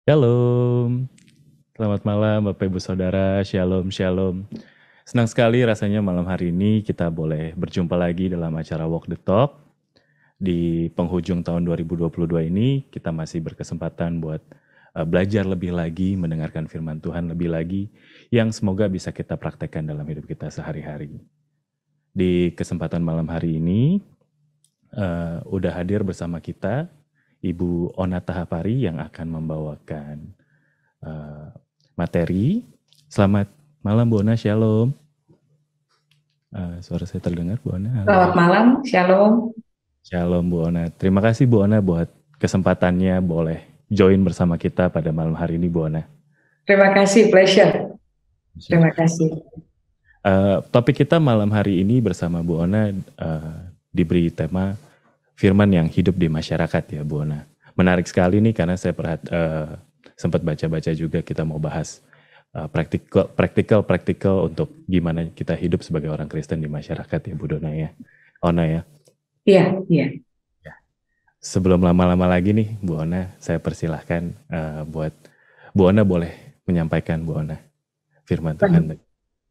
Shalom, selamat malam Bapak Ibu Saudara, Shalom, Shalom. Senang sekali rasanya malam hari ini kita boleh berjumpa lagi dalam acara Walk the Talk. Di penghujung tahun 2022 ini kita masih berkesempatan buat belajar lebih lagi, mendengarkan firman Tuhan lebih lagi, yang semoga bisa kita praktekkan dalam hidup kita sehari-hari. Di kesempatan malam hari ini, udah hadir bersama kita Ibu Ona Tahapari yang akan membawakan materi. Selamat malam Bu Ona, Shalom. Suara saya terdengar Bu Ona? Selamat malam, Shalom. Shalom Bu Ona. Terima kasih Bu Ona buat kesempatannya boleh join bersama kita pada malam hari ini Bu Ona. Terima kasih, pleasure. Terima kasih. Topik kita malam hari ini bersama Bu Ona diberi tema firman yang hidup di masyarakat ya Bu Ona. Menarik sekali nih karena saya sempat baca-baca juga kita mau bahas praktikal untuk gimana kita hidup sebagai orang Kristen di masyarakat ya Bu Dona ya. Ona ya. Iya. Sebelum lama-lama lagi nih Bu Ona, saya persilahkan buat Bu Ona boleh menyampaikan Bu Ona firman Tuhan.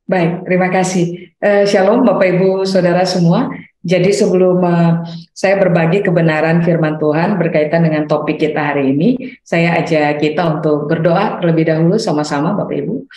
Baik, terima kasih. Shalom Bapak Ibu Saudara semua. Jadi sebelum saya berbagi kebenaran firman Tuhan berkaitan dengan topik kita hari ini, saya ajak kita untuk berdoa terlebih dahulu sama-sama Bapak Ibu.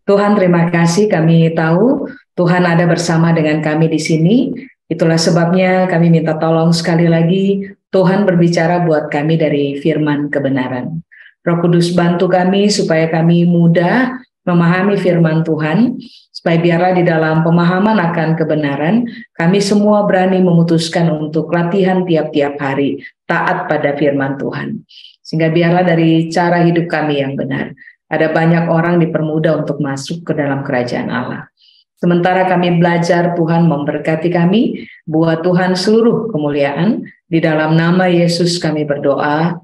Tuhan terima kasih, kami tahu Tuhan ada bersama dengan kami di sini. Itulah sebabnya kami minta tolong sekali lagi Tuhan berbicara buat kami dari firman kebenaran. Roh Kudus bantu kami supaya kami mudah memahami firman Tuhan, supaya biarlah di dalam pemahaman akan kebenaran, kami semua berani memutuskan untuk latihan tiap-tiap hari, taat pada firman Tuhan. Sehingga biarlah dari cara hidup kami yang benar, ada banyak orang dipermudah untuk masuk ke dalam kerajaan Allah. Sementara kami belajar, Tuhan memberkati kami, buat Tuhan seluruh kemuliaan, di dalam nama Yesus kami berdoa,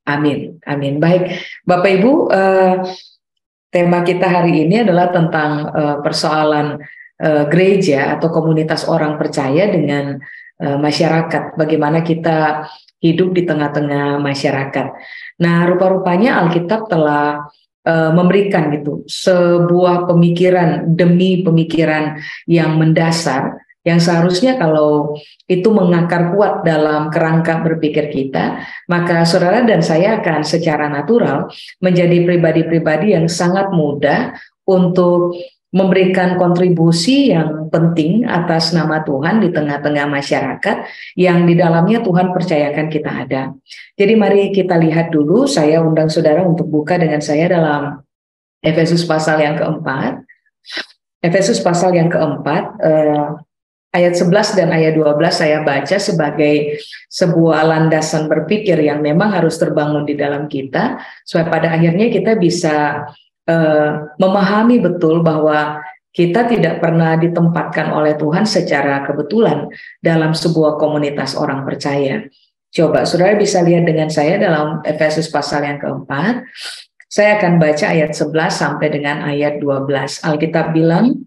amin. Amin. Baik, Bapak Ibu, tema kita hari ini adalah tentang persoalan gereja atau komunitas orang percaya dengan masyarakat. Bagaimana kita hidup di tengah-tengah masyarakat. Nah, rupa-rupanya Alkitab telah memberikan gitu sebuah pemikiran demi pemikiran yang mendasar, yang seharusnya kalau itu mengakar kuat dalam kerangka berpikir kita, maka saudara dan saya akan secara natural menjadi pribadi-pribadi yang sangat mudah untuk memberikan kontribusi yang penting atas nama Tuhan di tengah-tengah masyarakat yang di dalamnya Tuhan percayakan kita ada. Jadi mari kita lihat dulu, saya undang saudara untuk buka dengan saya dalam Efesus pasal yang keempat. Efesus pasal yang keempat, ayat 11 dan ayat 12 saya baca sebagai sebuah landasan berpikir yang memang harus terbangun di dalam kita, supaya pada akhirnya kita bisa memahami betul bahwa kita tidak pernah ditempatkan oleh Tuhan secara kebetulan dalam sebuah komunitas orang percaya. Coba saudara bisa lihat dengan saya dalam Efesus pasal yang keempat. Saya akan baca ayat 11 sampai dengan ayat 12. Alkitab bilang,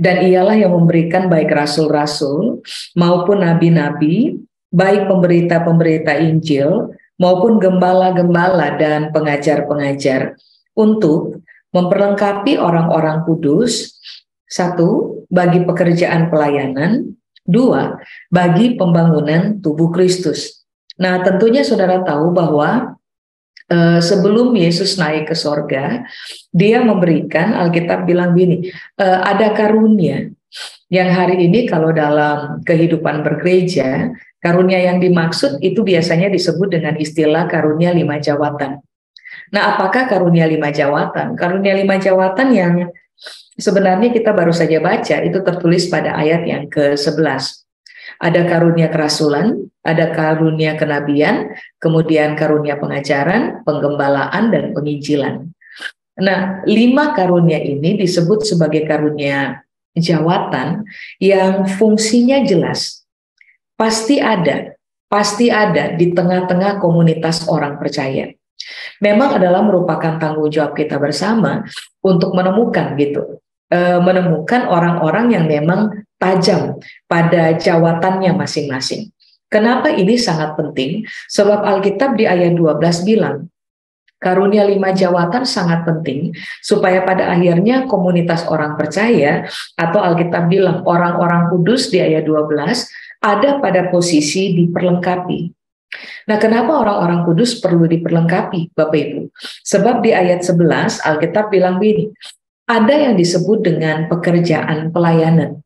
dan ialah yang memberikan baik rasul-rasul maupun nabi-nabi, baik pemberita-pemberita Injil maupun gembala-gembala dan pengajar-pengajar, untuk memperlengkapi orang-orang kudus, satu, bagi pekerjaan pelayanan, dua, bagi pembangunan tubuh Kristus. Nah, tentunya saudara tahu bahwa sebelum Yesus naik ke sorga, dia memberikan, Alkitab bilang gini, ada karunia yang hari ini kalau dalam kehidupan bergereja, karunia yang dimaksud itu biasanya disebut dengan istilah karunia 5 jawatan. Nah, apakah karunia 5 jawatan? Karunia 5 jawatan yang sebenarnya kita baru saja baca, itu tertulis pada ayat yang ke-11. Ada karunia kerasulan, ada karunia kenabian, kemudian karunia pengajaran, penggembalaan, dan penginjilan. Nah, 5 karunia ini disebut sebagai karunia jawatan yang fungsinya jelas. Pasti ada di tengah-tengah komunitas orang percaya. Memang adalah merupakan tanggung jawab kita bersama untuk menemukan menemukan orang-orang yang memang tajam pada jawatannya masing-masing. Kenapa ini sangat penting? Sebab Alkitab di ayat 12 bilang, Karunia 5 jawatan sangat penting supaya pada akhirnya komunitas orang percaya atau Alkitab bilang orang-orang kudus di ayat 12 ada pada posisi diperlengkapi. Nah, kenapa orang-orang kudus perlu diperlengkapi, Bapak Ibu? Sebab di ayat 11 Alkitab bilang begini, ada yang disebut dengan pekerjaan pelayanan.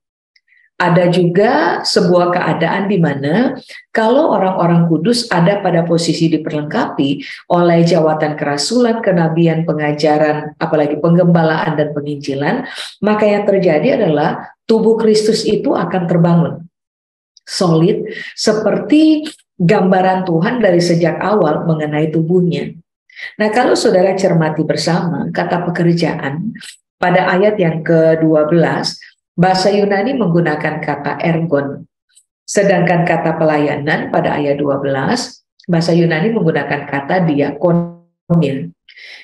Ada juga sebuah keadaan di mana kalau orang-orang kudus ada pada posisi diperlengkapi oleh jawatan kerasulan, kenabian, pengajaran, apalagi penggembalaan dan penginjilan, maka yang terjadi adalah tubuh Kristus itu akan terbangun solid seperti gambaran Tuhan dari sejak awal mengenai tubuhnya. Nah, kalau saudara cermati bersama kata pekerjaan pada ayat yang ke-12, bahasa Yunani menggunakan kata ergon. Sedangkan kata pelayanan pada ayat 12, bahasa Yunani menggunakan kata diakonia.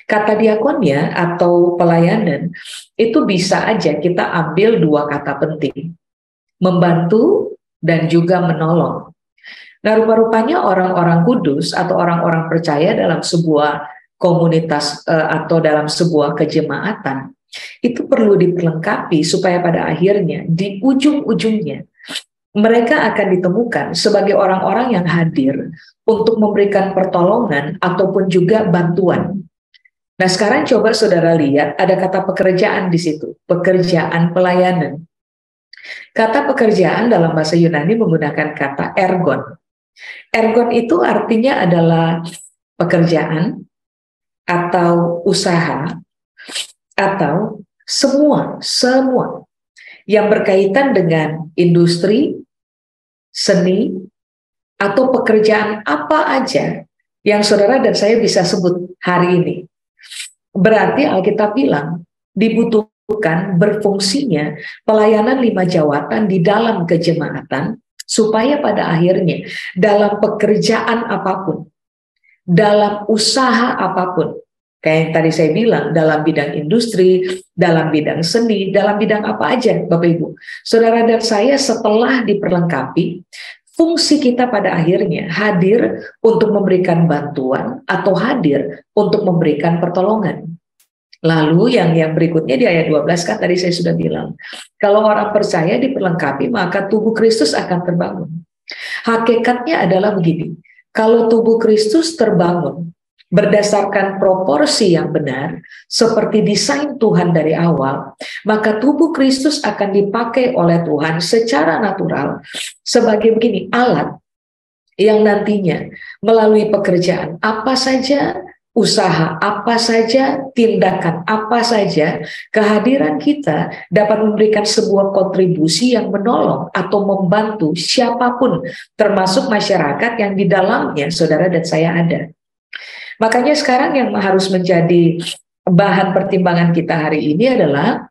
Kata diakonia atau pelayanan itu bisa aja kita ambil dua kata penting, membantu dan juga menolong. Nah, rupa-rupanya orang-orang kudus atau orang-orang percaya dalam sebuah komunitas atau dalam sebuah kejemaatan itu perlu diperlengkapi supaya pada akhirnya di ujung-ujungnya mereka akan ditemukan sebagai orang-orang yang hadir untuk memberikan pertolongan ataupun juga bantuan. Nah, sekarang coba saudara lihat ada kata pekerjaan di situ, pekerjaan pelayanan. Kata pekerjaan dalam bahasa Yunani menggunakan kata ergon. Ergon itu artinya adalah pekerjaan atau usaha atau semua yang berkaitan dengan industri, seni, atau pekerjaan apa aja yang saudara dan saya bisa sebut hari ini. Berarti Alkitab bilang dibutuhkan berfungsinya pelayanan 5 jawatan di dalam kejemaatan supaya pada akhirnya dalam pekerjaan apapun, dalam usaha apapun, kayak yang tadi saya bilang, dalam bidang industri, dalam bidang seni, dalam bidang apa aja, Bapak Ibu. Saudara dan saya setelah diperlengkapi, fungsi kita pada akhirnya hadir untuk memberikan bantuan atau hadir untuk memberikan pertolongan. Lalu yang berikutnya di ayat 12 kan tadi saya sudah bilang, kalau orang percaya diperlengkapi maka tubuh Kristus akan terbangun. Hakikatnya adalah begini, kalau tubuh Kristus terbangun berdasarkan proporsi yang benar, seperti desain Tuhan dari awal, maka tubuh Kristus akan dipakai oleh Tuhan secara natural sebagai begini, alat yang nantinya melalui pekerjaan apa saja, usaha apa saja, tindakan apa saja, kehadiran kita dapat memberikan sebuah kontribusi yang menolong atau membantu siapapun, termasuk masyarakat yang di dalamnya saudara dan saya ada. Makanya sekarang yang harus menjadi bahan pertimbangan kita hari ini adalah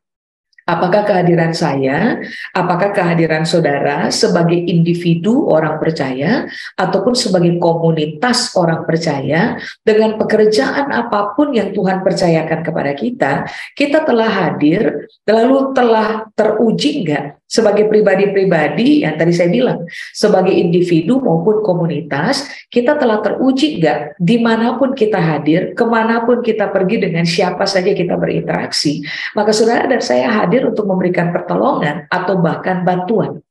apakah kehadiran saya, apakah kehadiran saudara sebagai individu orang percaya ataupun sebagai komunitas orang percaya dengan pekerjaan apapun yang Tuhan percayakan kepada kita, kita telah hadir, lalu telah teruji enggak sebagai pribadi-pribadi yang tadi saya bilang, sebagai individu maupun komunitas, kita telah teruji enggak dimanapun kita hadir, kemanapun kita pergi dengan siapa saja kita berinteraksi, maka saudara dan saya hadir untuk memberikan pertolongan atau bahkan bantuan.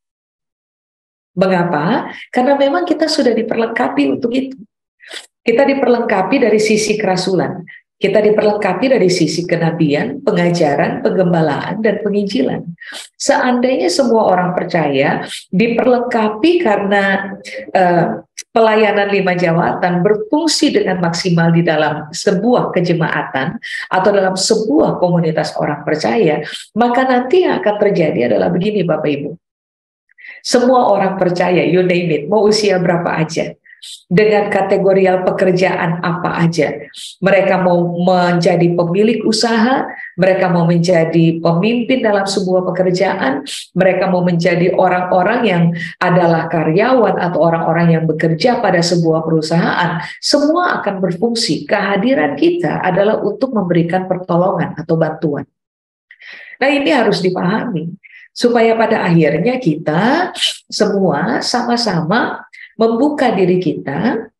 Mengapa? Karena memang kita sudah diperlengkapi untuk itu. Kita diperlengkapi dari sisi kerasulan, kita diperlengkapi dari sisi kenabian, pengajaran, penggembalaan, dan penginjilan. Seandainya semua orang percaya diperlengkapi karena pelayanan 5 jawatan berfungsi dengan maksimal di dalam sebuah kejemaatan atau dalam sebuah komunitas orang percaya, maka nanti yang akan terjadi adalah begini Bapak Ibu. Semua orang percaya, you name it, mau usia berapa aja, dengan kategorial pekerjaan apa aja. Mereka mau menjadi pemilik usaha, mereka mau menjadi pemimpin dalam sebuah pekerjaan, mereka mau menjadi orang-orang yang adalah karyawan atau orang-orang yang bekerja pada sebuah perusahaan, semua akan berfungsi. Kehadiran kita adalah untuk memberikan pertolongan atau bantuan. Nah, ini harus dipahami supaya pada akhirnya kita semua sama-sama membuka diri kita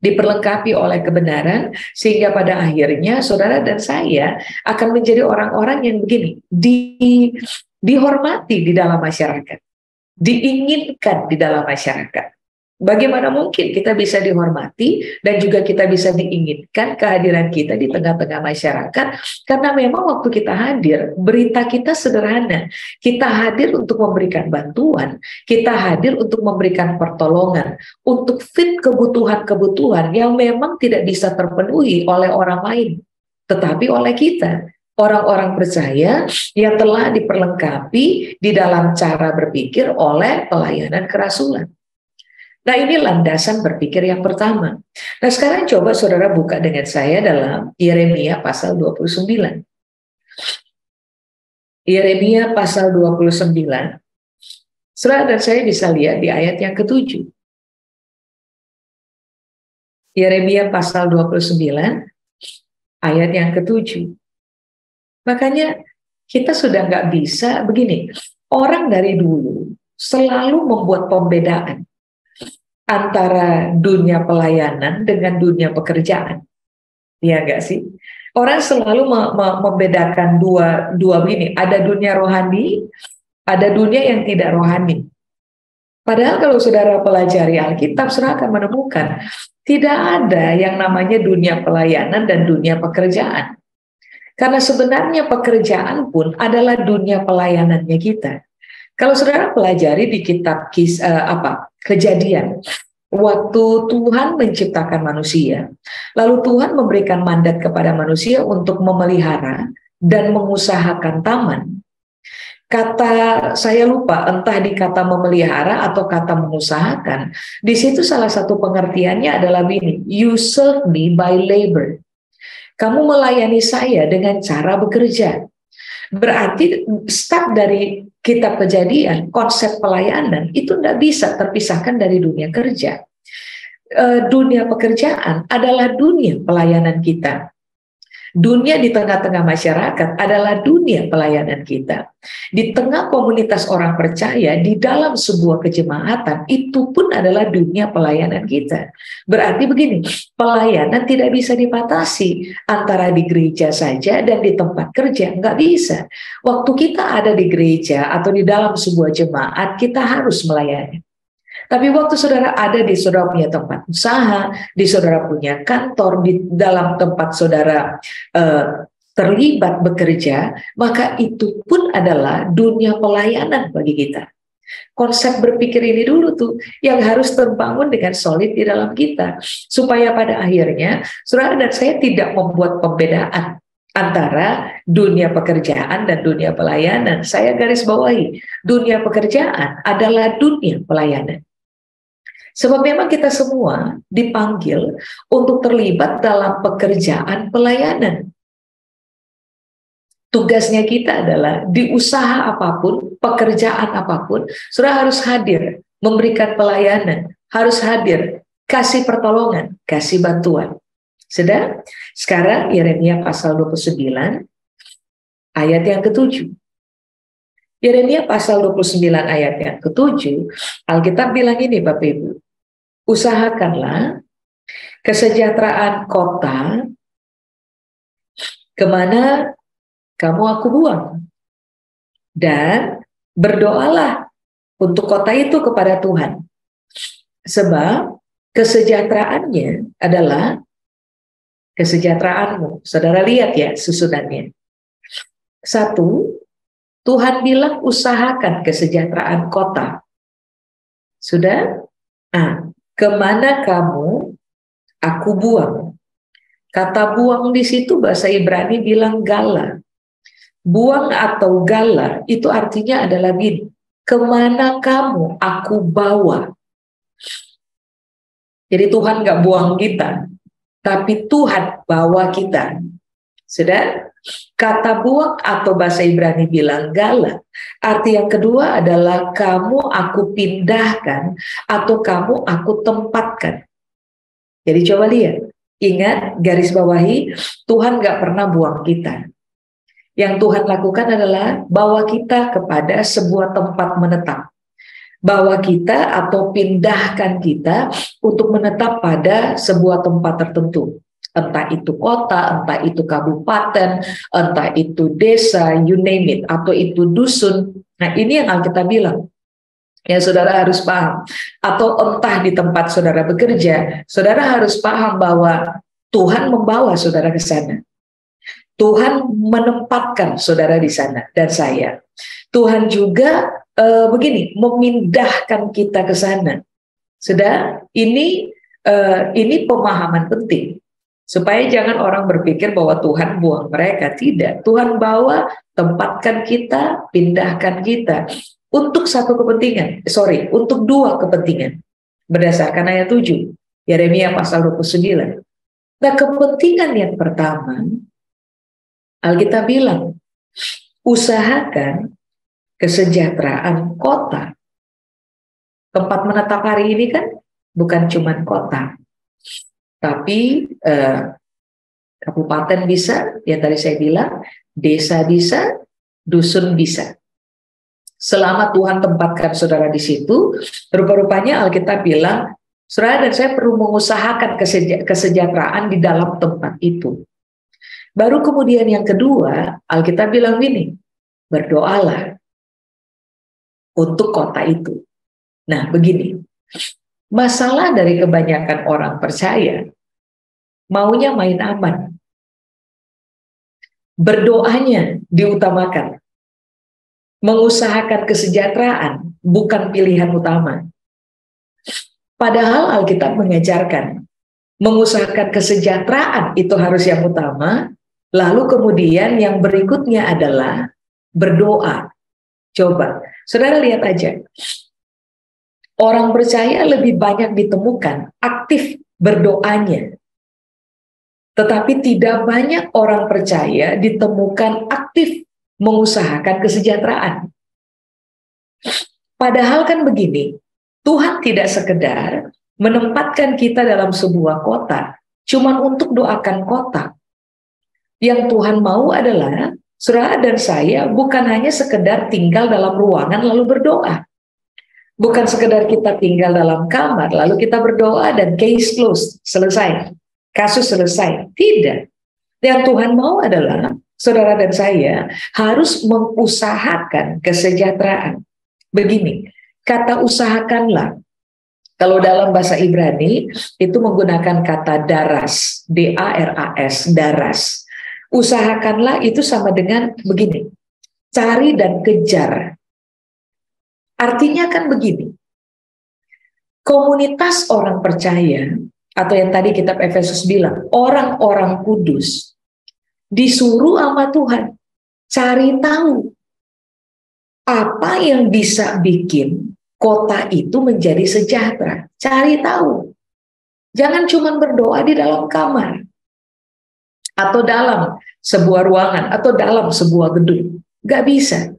diperlengkapi oleh kebenaran, sehingga pada akhirnya saudara dan saya akan menjadi orang-orang yang begini, dihormati di dalam masyarakat, diinginkan di dalam masyarakat. Bagaimana mungkin kita bisa dihormati dan juga kita bisa diinginkan kehadiran kita di tengah-tengah masyarakat, karena memang waktu kita hadir, berita kita sederhana. Kita hadir untuk memberikan bantuan, kita hadir untuk memberikan pertolongan, untuk fit kebutuhan-kebutuhan yang memang tidak bisa terpenuhi oleh orang lain, tetapi oleh kita. Orang-orang percaya yang telah diperlengkapi di dalam cara berpikir oleh pelayanan kerasulan. Nah, ini landasan berpikir yang pertama. Nah, sekarang coba saudara buka dengan saya dalam Yeremia pasal 29. Yeremia pasal 29. Saudara dan saya bisa lihat di ayat yang ke-7. Yeremia pasal 29, ayat yang ke-7. Makanya kita sudah nggak bisa begini. Orang dari dulu selalu membuat pembedaan antara dunia pelayanan dengan dunia pekerjaan. Ya enggak sih? Orang selalu membedakan dua begini, ada dunia rohani, ada dunia yang tidak rohani. Padahal kalau saudara pelajari Alkitab, saudara akan menemukan tidak ada yang namanya dunia pelayanan dan dunia pekerjaan. Karena sebenarnya pekerjaan pun adalah dunia pelayanannya kita. Kalau saudara pelajari di kitab Kejadian, waktu Tuhan menciptakan manusia, lalu Tuhan memberikan mandat kepada manusia untuk memelihara dan mengusahakan taman. Kata saya lupa, entah di kata memelihara atau kata mengusahakan. Di situ salah satu pengertiannya adalah ini, you serve me by labor. Kamu melayani saya dengan cara bekerja. Berarti start dari kitab Kejadian, konsep pelayanan itu tidak bisa terpisahkan dari dunia kerja. Dunia pekerjaan adalah dunia pelayanan kita. Dunia di tengah-tengah masyarakat adalah dunia pelayanan kita. Di tengah komunitas orang percaya, di dalam sebuah kejemaatan, itu pun adalah dunia pelayanan kita. Berarti begini, pelayanan tidak bisa dibatasi antara di gereja saja dan di tempat kerja, nggak bisa. Waktu kita ada di gereja atau di dalam sebuah jemaat, kita harus melayani. Tapi waktu saudara ada di saudara punya tempat usaha, di saudara punya kantor, di dalam tempat saudara terlibat bekerja, maka itu pun adalah dunia pelayanan bagi kita. Konsep berpikir ini dulu tuh yang harus terbangun dengan solid di dalam kita, supaya pada akhirnya saudara dan saya tidak membuat pembedaan antara dunia pekerjaan dan dunia pelayanan. Saya garis bawahi, dunia pekerjaan adalah dunia pelayanan. Sebab memang kita semua dipanggil untuk terlibat dalam pekerjaan pelayanan. Tugasnya kita adalah di usaha apapun, pekerjaan apapun, saudara harus hadir, memberikan pelayanan, harus hadir, kasih pertolongan, kasih bantuan. Sudah? Sekarang Yeremia pasal 29, ayat yang ke-7. Yeremia pasal 29 ayat yang ke-7, Alkitab bilang ini Bapak Ibu, usahakanlah kesejahteraan kota kemana kamu aku buang, dan berdoalah untuk kota itu kepada Tuhan, sebab kesejahteraannya adalah kesejahteraanmu. Saudara lihat ya susunannya. 1, Tuhan bilang usahakan kesejahteraan kota. Sudah? Nah, kemana kamu aku buang. Kata buang di situ bahasa Ibrani bilang gala. Buang atau gala itu artinya adalah gini, kemana kamu aku bawa. Jadi Tuhan nggak buang kita, tapi Tuhan bawa kita. Sudah? Kata buang atau bahasa Ibrani bilang gala. Arti yang kedua adalah kamu aku pindahkan atau kamu aku tempatkan. Jadi coba lihat, ingat garis bawahi, Tuhan gak pernah buang kita. Yang Tuhan lakukan adalah bawa kita kepada sebuah tempat menetap. bawa kita atau pindahkan kita untuk menetap pada sebuah tempat tertentu. Entah itu kota, entah itu kabupaten, entah itu desa, you name it, atau itu dusun. Nah, ini yang Alkitab bilang. Ya, saudara harus paham. Atau entah di tempat saudara bekerja, saudara harus paham bahwa Tuhan membawa saudara ke sana. Tuhan menempatkan saudara di sana dan saya. Tuhan juga begini, memindahkan kita ke sana. Sudah, ini pemahaman penting. Supaya jangan orang berpikir bahwa Tuhan buang mereka. Tidak, Tuhan bawa, tempatkan kita, pindahkan kita. Untuk satu kepentingan, untuk dua kepentingan. Berdasarkan ayat 7, Yeremia pasal 29. Nah, kepentingan yang pertama, Alkitab bilang, usahakan kesejahteraan kota. Tempat menetap hari ini kan bukan cuma kota, tapi kabupaten bisa, yang tadi saya bilang, desa bisa, dusun bisa. Selama Tuhan tempatkan saudara di situ, rupa-rupanya Alkitab bilang, saudara dan saya perlu mengusahakan kesejahteraan di dalam tempat itu. Baru kemudian yang kedua, Alkitab bilang gini, berdoalah untuk kota itu. Nah, begini, masalah dari kebanyakan orang percaya, maunya main aman. Berdoanya diutamakan. Mengusahakan kesejahteraan bukan pilihan utama. Padahal Alkitab mengajarkan, mengusahakan kesejahteraan itu harus yang utama. Lalu kemudian yang berikutnya adalah berdoa. Coba, saudara lihat aja. Orang percaya lebih banyak ditemukan aktif berdoanya. Tetapi tidak banyak orang percaya ditemukan aktif mengusahakan kesejahteraan. Padahal kan begini, Tuhan tidak sekedar menempatkan kita dalam sebuah kota, cuman untuk doakan kota. Yang Tuhan mau adalah saudara dan saya bukan hanya sekedar tinggal dalam ruangan lalu berdoa. Bukan sekedar kita tinggal dalam kamar lalu kita berdoa dan case closed, selesai. Kasus selesai. Tidak. Yang Tuhan mau adalah saudara dan saya harus mengusahakan kesejahteraan. Begini, kata usahakanlah. Kalau dalam bahasa Ibrani itu menggunakan kata daras, D-A-R-A-S, daras. Usahakanlah itu sama dengan begini, cari dan kejar. Artinya kan begini, komunitas orang percaya, atau yang tadi kitab Efesus bilang, orang-orang kudus, disuruh sama Tuhan, cari tahu apa yang bisa bikin kota itu menjadi sejahtera. Cari tahu. Jangan cuma berdoa di dalam kamar, atau dalam sebuah ruangan, atau dalam sebuah gedung. Gak bisa.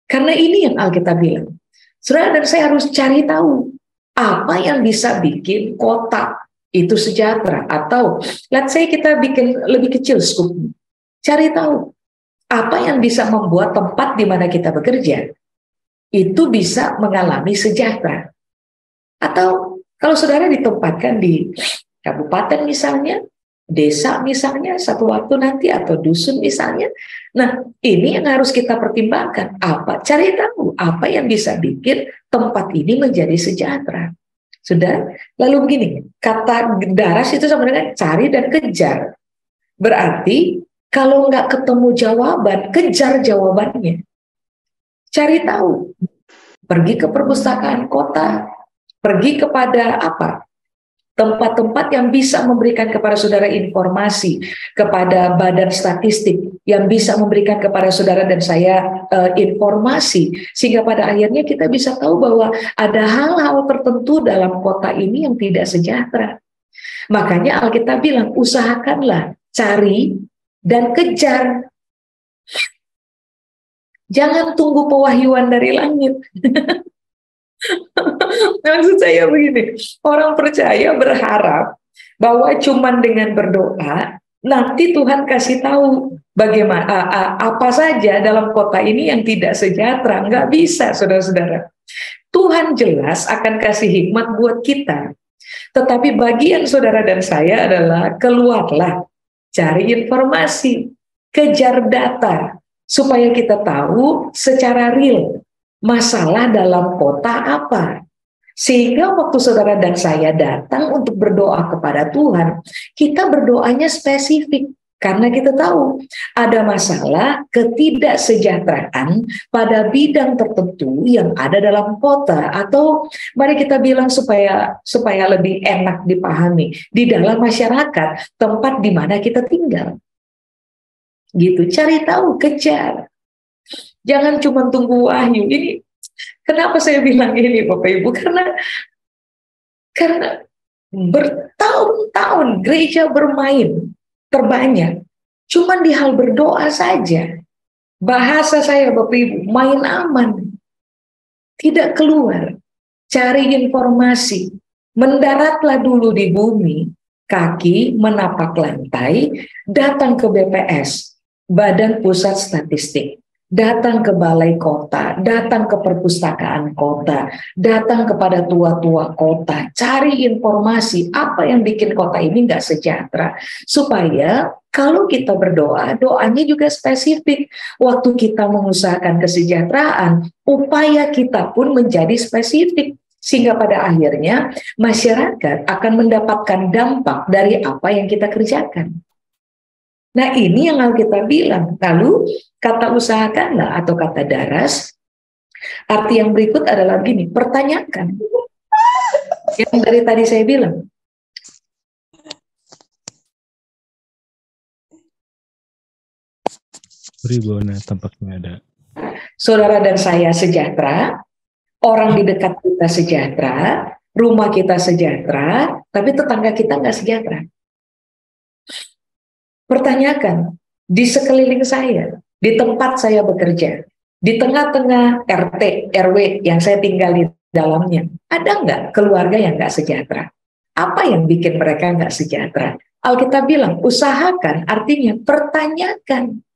Karena ini yang Alkitab bilang. Saudara dan saya harus cari tahu apa yang bisa bikin kota itu sejahtera. Atau let's say kita bikin lebih kecil skupnya. Cari tahu apa yang bisa membuat tempat di mana kita bekerja itu bisa mengalami sejahtera. Atau kalau saudara ditempatkan di kabupaten misalnya, desa misalnya, satu waktu nanti, atau dusun misalnya. Nah, ini yang harus kita pertimbangkan. Cari tahu apa yang bisa bikin tempat ini menjadi sejahtera. Sudah? Lalu begini, kata daras itu sama dengan cari dan kejar. Berarti kalau nggak ketemu jawaban, kejar jawabannya. Cari tahu. Pergi ke perpustakaan kota, pergi kepada tempat-tempat yang bisa memberikan kepada saudara informasi, kepada badan statistik yang bisa memberikan kepada saudara dan saya informasi, sehingga pada akhirnya kita bisa tahu bahwa ada hal-hal tertentu dalam kota ini yang tidak sejahtera. Makanya Alkitab bilang, usahakanlah, cari dan kejar. Jangan tunggu pewahyuan dari langit. Maksud saya begini, orang percaya berharap bahwa cuman dengan berdoa nanti Tuhan kasih tahu bagaimana apa saja dalam kota ini yang tidak sejahtera. Nggak bisa, saudara-saudara. Tuhan jelas akan kasih hikmat buat kita. Tetapi bagian saudara dan saya adalah keluarlah, cari informasi, kejar data, supaya kita tahu secara real masalah dalam kota apa. Sehingga waktu saudara dan saya datang untuk berdoa kepada Tuhan, kita berdoanya spesifik. Karena kita tahu ada masalah ketidaksejahteraan pada bidang tertentu yang ada dalam kota, atau mari kita bilang supaya lebih enak dipahami, di dalam masyarakat tempat di mana kita tinggal. Gitu, cari tahu, kejar. Jangan cuma tunggu wahyu. Ini kenapa saya bilang ini Bapak Ibu? Karena bertahun-tahun gereja bermain terbanyak cuman di hal berdoa saja. Bahasa saya Bapak Ibu, main aman, tidak keluar, cari informasi, mendaratlah dulu di bumi, kaki menapak lantai, datang ke BPS, Badan Pusat Statistik, datang ke balai kota, datang ke perpustakaan kota, datang kepada tua-tua kota, cari informasi apa yang bikin kota ini nggak sejahtera, supaya kalau kita berdoa, doanya juga spesifik. Waktu kita mengusahakan kesejahteraan, upaya kita pun menjadi spesifik, sehingga pada akhirnya masyarakat akan mendapatkan dampak dari apa yang kita kerjakan. Nah, ini yang kita bilang. Lalu kata usahakanlah atau kata daras, arti yang berikut adalah begini, pertanyakan. Yang dari tadi saya bilang. Ribona tampaknya ada. Saudara dan saya sejahtera, orang di dekat kita sejahtera, rumah kita sejahtera, tapi tetangga kita nggak sejahtera. Pertanyakan, di sekeliling saya, di tempat saya bekerja, di tengah-tengah RT, RW yang saya tinggal di dalamnya, ada nggak keluarga yang nggak sejahtera? Apa yang bikin mereka nggak sejahtera? Alkitab bilang, usahakan, artinya pertanyakan.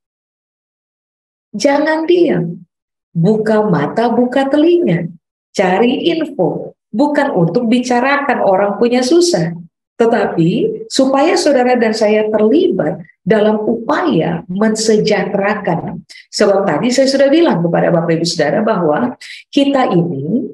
Jangan diam. Buka mata, buka telinga. Cari info. Bukan untuk bicarakan orang punya susah, tetapi supaya saudara dan saya terlibat dalam upaya mensejahterakan. Sebab tadi saya sudah bilang kepada Bapak Ibu Saudara bahwa kita ini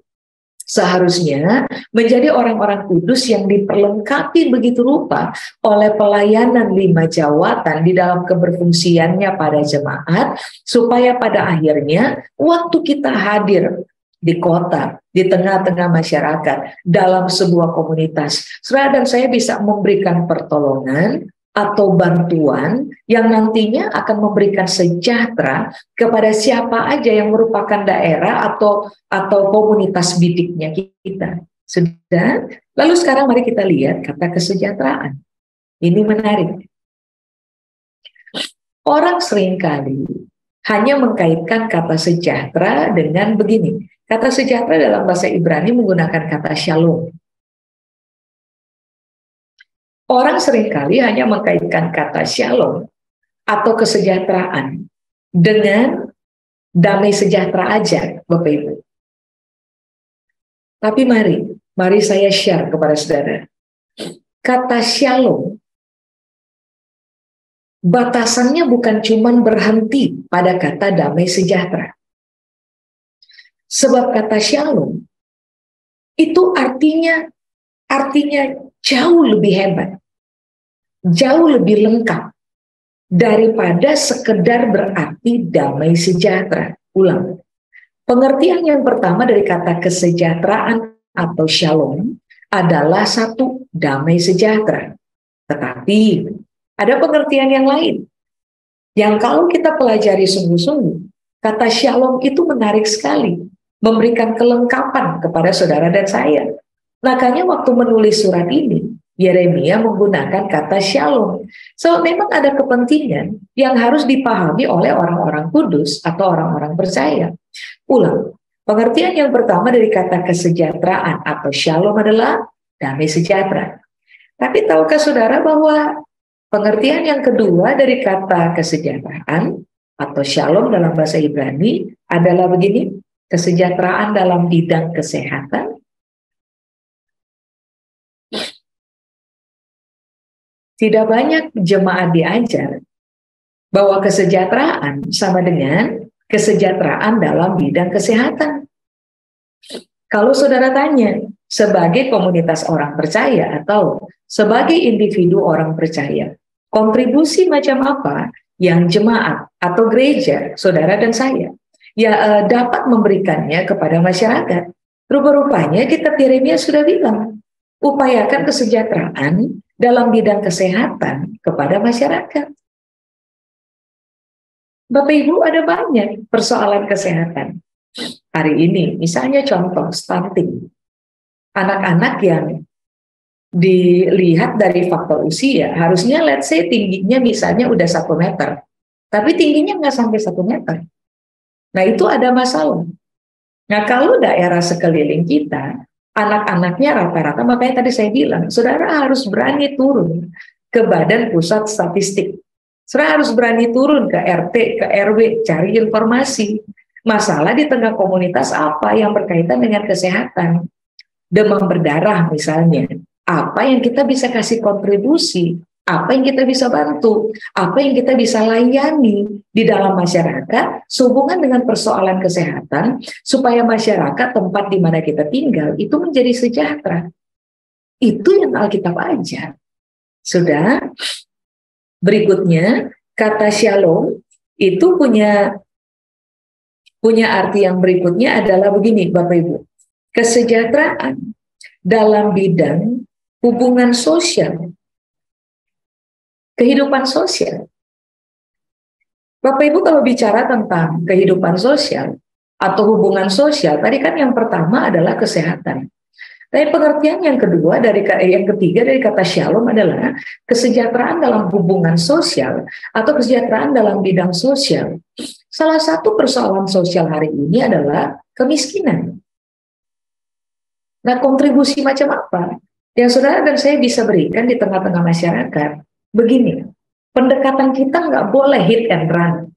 seharusnya menjadi orang-orang kudus yang diperlengkapi begitu rupa oleh pelayanan 5 jawatan di dalam keberfungsiannya pada jemaat, supaya pada akhirnya waktu kita hadir di kota, di tengah-tengah masyarakat, dalam sebuah komunitas, saudara dan saya bisa memberikan pertolongan atau bantuan yang nantinya akan memberikan sejahtera kepada siapa aja yang merupakan daerah atau komunitas bidiknya kita. Sudah? Lalu sekarang mari kita lihat kata kesejahteraan. Ini menarik. Orang seringkali hanya mengkaitkan kata sejahtera dengan begini. Kata sejahtera dalam bahasa Ibrani menggunakan kata shalom. Orang seringkali hanya mengkaitkan kata shalom atau kesejahteraan dengan damai sejahtera aja, Bapak Ibu. Tapi mari saya share kepada saudara. Kata shalom, batasannya bukan cuma berhenti pada kata damai sejahtera. Sebab kata shalom itu artinya jauh lebih hebat, jauh lebih lengkap daripada sekedar berarti damai sejahtera. Ulang. Pengertian yang pertama dari kata kesejahteraan atau shalom adalah satu, damai sejahtera. Tetapi ada pengertian yang lain yang kalau kita pelajari sungguh-sungguh, kata shalom itu menarik sekali, memberikan kelengkapan kepada saudara dan saya. Makanya waktu menulis surat ini, Yeremia menggunakan kata shalom. So memang ada kepentingan yang harus dipahami oleh orang-orang kudus atau orang-orang percaya. Ulang, pengertian yang pertama dari kata kesejahteraan atau shalom adalah damai sejahtera. Tapi tahukah saudara bahwa pengertian yang kedua dari kata kesejahteraan atau shalom dalam bahasa Ibrani adalah begini? Kesejahteraan dalam bidang kesehatan, tidak banyak jemaat diajar bahwa kesejahteraan sama dengan kesejahteraan dalam bidang kesehatan. Kalau saudara tanya, sebagai komunitas orang percaya atau sebagai individu orang percaya, kontribusi macam apa yang jemaat atau gereja, saudara dan saya, dapat memberikannya kepada masyarakat? Rupa-rupanya kitab Yeremia sudah bilang, upayakan kesejahteraan dalam bidang kesehatan kepada masyarakat. Bapak Ibu, ada banyak persoalan kesehatan hari ini. Misalnya contoh stunting. Anak-anak yang dilihat dari faktor usia, harusnya let's say tingginya misalnya udah 1 meter. Tapi tingginya nggak sampai 1 meter. Nah itu ada masalah. Nah kalau daerah sekeliling kita, anak-anaknya rata-rata, makanya tadi saya bilang, saudara harus berani turun ke Badan Pusat Statistik. Saudara harus berani turun ke RT, ke RW, cari informasi. Masalah di tengah komunitas apa yang berkaitan dengan kesehatan. Demam berdarah misalnya. Apa yang kita bisa kasih kontribusi, apa yang kita bisa bantu, apa yang kita bisa layani di dalam masyarakat sehubungan dengan persoalan kesehatan, supaya masyarakat tempat di mana kita tinggal itu menjadi sejahtera. Itu yang Alkitab ajar. Sudah. Berikutnya, kata shalom itu punya arti yang berikutnya adalah begini, Bapak Ibu. Kesejahteraan dalam bidang hubungan sosial, kehidupan sosial. Bapak Ibu kalau bicara tentang kehidupan sosial atau hubungan sosial, tadi kan yang pertama adalah kesehatan. Tapi pengertian yang ketiga dari kata shalom adalah kesejahteraan dalam hubungan sosial atau kesejahteraan dalam bidang sosial. Salah satu persoalan sosial hari ini adalah kemiskinan. Nah, kontribusi macam apa yang saudara dan saya bisa berikan di tengah-tengah masyarakat? Begini, pendekatan kita nggak boleh hit and run.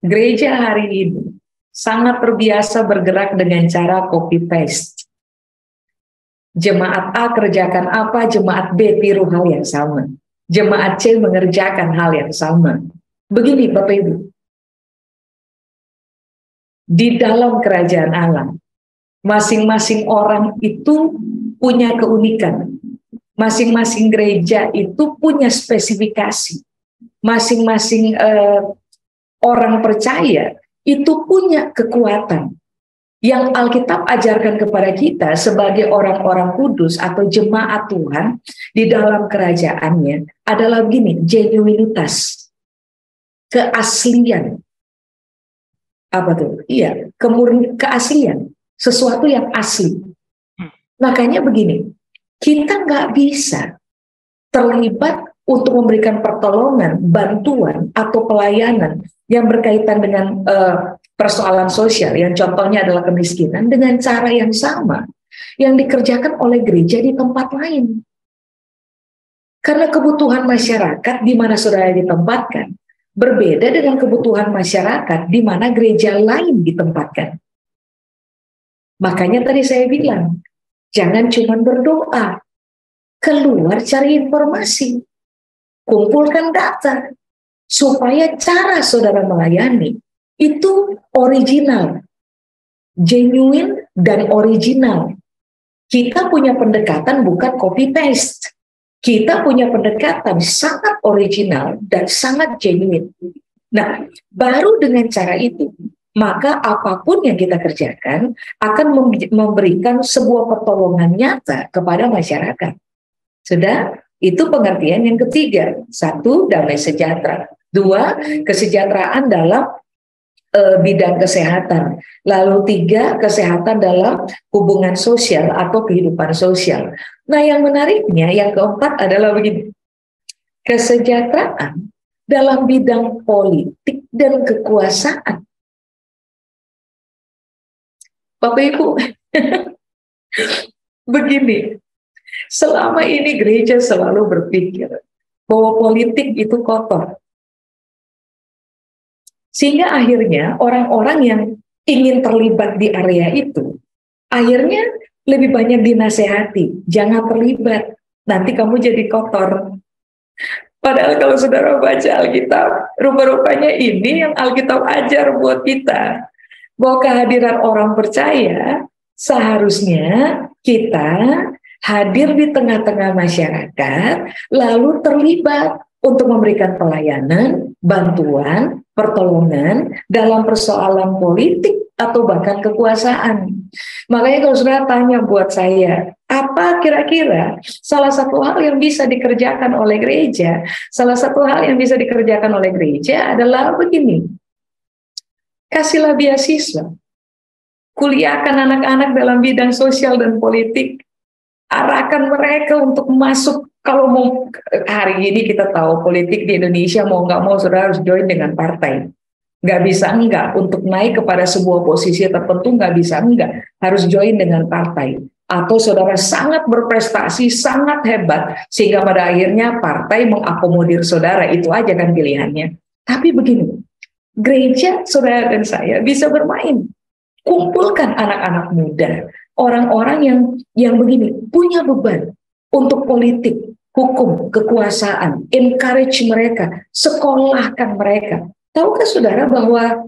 Gereja hari ini sangat terbiasa bergerak dengan cara copy paste. Jemaat A kerjakan apa, jemaat B tiru hal yang sama. Jemaat C mengerjakan hal yang sama. Begini Bapak Ibu, di dalam kerajaan Allah, masing-masing orang itu punya keunikan. Masing-masing gereja itu punya spesifikasi. Masing-masing orang percaya itu punya kekuatan. Yang Alkitab ajarkan kepada kita sebagai orang-orang kudus atau jemaat Tuhan di dalam kerajaannya adalah begini, genuinitas, keaslian. Apa tuh? Iya, keaslian, sesuatu yang asli. Makanya begini, kita nggak bisa terlibat untuk memberikan pertolongan, bantuan, atau pelayanan yang berkaitan dengan persoalan sosial, yang contohnya adalah kemiskinan, dengan cara yang sama yang dikerjakan oleh gereja di tempat lain. Karena kebutuhan masyarakat di mana saudara ditempatkan berbeda dengan kebutuhan masyarakat di mana gereja lain ditempatkan. Makanya tadi saya bilang, jangan cuma berdoa, keluar cari informasi, kumpulkan data, supaya cara saudara melayani itu original, genuine dan original. Kita punya pendekatan bukan copy paste. Kita punya pendekatan sangat original dan sangat genuine. Nah, baru dengan cara itu, maka apapun yang kita kerjakan akan memberikan sebuah pertolongan nyata kepada masyarakat. Sudah? Itu pengertian yang ketiga. 1, damai sejahtera. 2, kesejahteraan dalam bidang kesehatan. Lalu 3, kesehatan dalam hubungan sosial atau kehidupan sosial. Nah, yang menariknya, yang keempat adalah begini. Kesejahteraan dalam bidang politik dan kekuasaan. Bapak Ibu, begini, selama ini gereja selalu berpikir bahwa politik itu kotor. Sehingga akhirnya orang-orang yang ingin terlibat di area itu, akhirnya lebih banyak dinasehati, jangan terlibat, nanti kamu jadi kotor. Padahal kalau saudara baca Alkitab, rupa-rupanya ini yang Alkitab ajar buat kita, bahwa kehadiran orang percaya seharusnya kita hadir di tengah-tengah masyarakat, lalu terlibat untuk memberikan pelayanan, bantuan, pertolongan dalam persoalan politik atau bahkan kekuasaan. Makanya kalau saudara tanya buat saya, apa kira-kira salah satu hal yang bisa dikerjakan oleh gereja? Salah satu hal yang bisa dikerjakan oleh gereja adalah begini, kasihlah beasiswa, kuliahkan anak-anak dalam bidang sosial dan politik, arahkan mereka untuk masuk. Kalau mau, hari ini kita tahu politik di Indonesia mau nggak mau saudara harus join dengan partai. Nggak bisa enggak, untuk naik kepada sebuah posisi tertentu nggak bisa enggak, harus join dengan partai. Atau saudara sangat berprestasi, sangat hebat, sehingga pada akhirnya partai mengakomodir saudara, itu aja kan pilihannya. Tapi begini, gereja saudara dan saya bisa bermain. Kumpulkan anak-anak muda, orang-orang yang begini, punya beban untuk politik, hukum, kekuasaan, encourage mereka, sekolahkan mereka. Tahukah saudara bahwa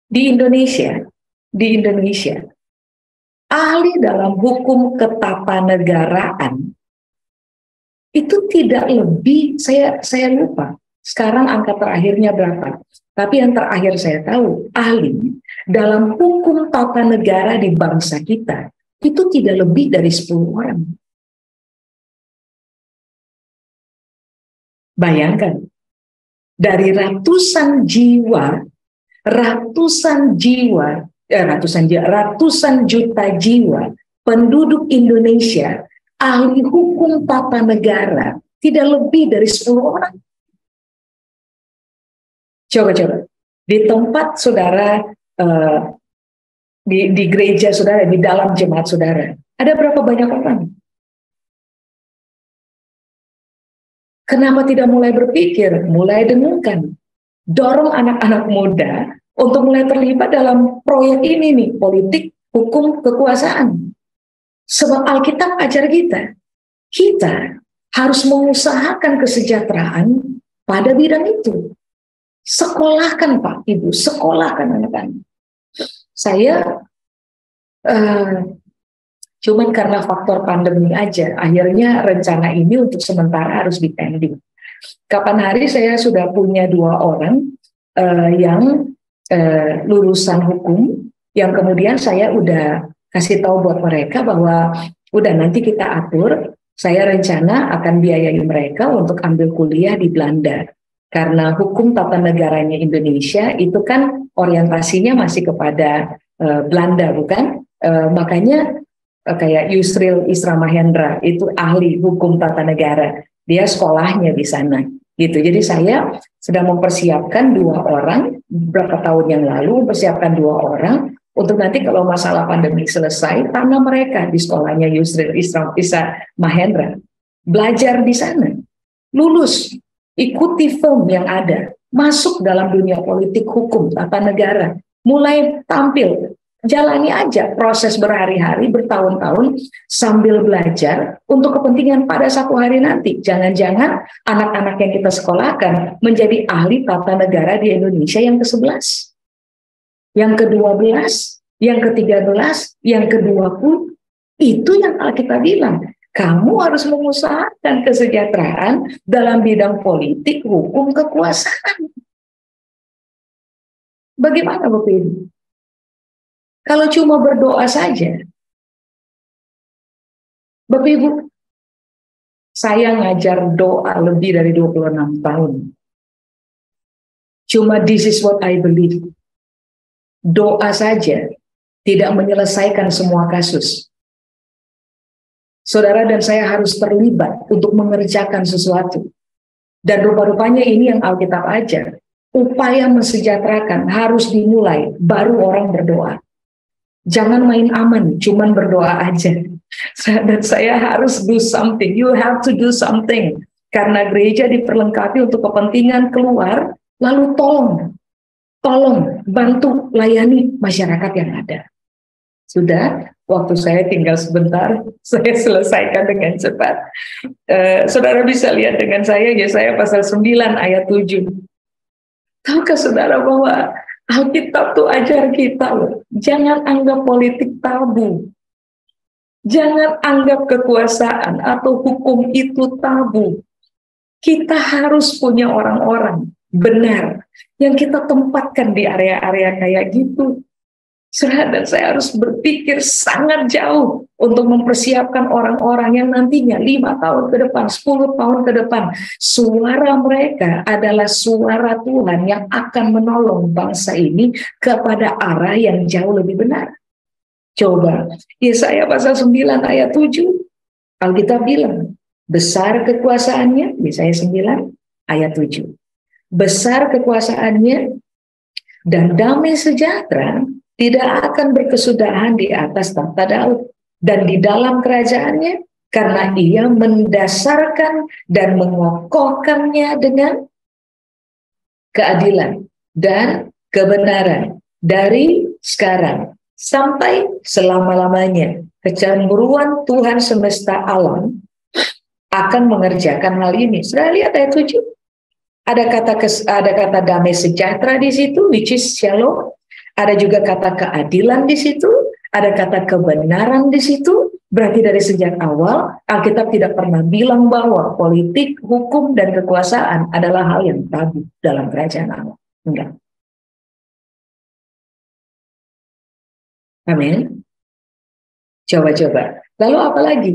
di Indonesia, ahli dalam hukum ketatanegaraan itu tidak lebih, saya lupa, sekarang angka terakhirnya berapa, tapi yang terakhir saya tahu, ahli dalam hukum tata negara di bangsa kita, itu tidak lebih dari 10 orang. Bayangkan, dari ratusan juta jiwa penduduk Indonesia, ahli hukum tata negara tidak lebih dari 10 orang. Coba di tempat saudara, di gereja saudara, di dalam jemaat saudara, ada berapa banyak orang? Kenapa tidak mulai berpikir, mulai dengarkan, dorong anak-anak muda untuk mulai terlibat dalam proyek ini nih, politik, hukum, kekuasaan. Sebab Alkitab ajar kita harus mengusahakan kesejahteraan pada bidang itu. Sekolahkan Pak, Ibu, sekolahkan anak-anak. Saya cuman karena faktor pandemi aja, akhirnya rencana ini untuk sementara harus dipending. Kapan hari saya sudah punya 2 orang yang lulusan hukum, yang kemudian saya udah kasih tahu buat mereka bahwa udah nanti kita atur, saya rencana akan biayai mereka untuk ambil kuliah di Belanda. Karena hukum tata negaranya Indonesia itu kan orientasinya masih kepada Belanda, bukan? Makanya kayak Yusril Isra Mahendra itu ahli hukum tata negara, dia sekolahnya di sana gitu. Jadi saya sedang mempersiapkan 2 orang beberapa tahun yang lalu, mempersiapkan 2 orang untuk nanti kalau masalah pandemi selesai, tanam mereka di sekolahnya Yusril Isra Mahendra, belajar di sana, lulus, ikuti firm yang ada, masuk dalam dunia politik, hukum tata negara, mulai tampil. Jalani aja proses berhari-hari, bertahun-tahun sambil belajar untuk kepentingan pada satu hari nanti. Jangan-jangan anak-anak yang kita sekolahkan menjadi ahli tata negara di Indonesia yang ke-11, yang ke-12, yang ke-13, yang ke-20. Itu yang Alkitab bilang. Kamu harus mengusahakan kesejahteraan dalam bidang politik, hukum, kekuasaan. Bagaimana Bapak Ibu? Kalau cuma berdoa saja, Bapak Ibu, saya ngajar doa lebih dari 26 tahun. Cuma this is what I believe. Doa saja tidak menyelesaikan semua kasus. Saudara dan saya harus terlibat untuk mengerjakan sesuatu. Dan rupa-rupanya ini yang Alkitab ajar. Upaya mensejahterakan harus dimulai, baru orang berdoa. Jangan main aman, cuman berdoa aja. Dan saya harus do something. You have to do something. Karena gereja diperlengkapi untuk kepentingan keluar, lalu tolong. Tolong bantu layani masyarakat yang ada. Sudah, waktu saya tinggal sebentar, saya selesaikan dengan cepat. Saudara bisa lihat dengan saya, Yesaya pasal 9 ayat 7. Tahukah saudara bahwa Alkitab tuh ajar kita loh, jangan anggap politik tabu. Jangan anggap kekuasaan atau hukum itu tabu. Kita harus punya orang-orang benar yang kita tempatkan di area-area kayak gitu. Dan saya harus berpikir sangat jauh untuk mempersiapkan orang-orang yang nantinya 5 tahun ke depan, 10 tahun ke depan, suara mereka adalah suara Tuhan yang akan menolong bangsa ini kepada arah yang jauh lebih benar. Coba, Yesaya pasal 9 ayat 7, Alkitab bilang, besar kekuasaannya, Yesaya 9 ayat 7. Besar kekuasaannya dan damai sejahtera tidak akan berkesudahan di atas tahta Daud dan di dalam kerajaannya, karena ia mendasarkan dan mengokohkannya dengan keadilan dan kebenaran dari sekarang sampai selama-lamanya. Kecemburuan Tuhan semesta alam akan mengerjakan hal ini. Sudah lihat ayat 7? Ada kata damai sejahtera di situ, which is shalom. Ada juga kata keadilan di situ, ada kata kebenaran di situ. Berarti dari sejak awal Alkitab tidak pernah bilang bahwa politik, hukum, dan kekuasaan adalah hal yang tabu dalam kerajaan Allah. Enggak. Amin. Coba-coba. Lalu apa lagi?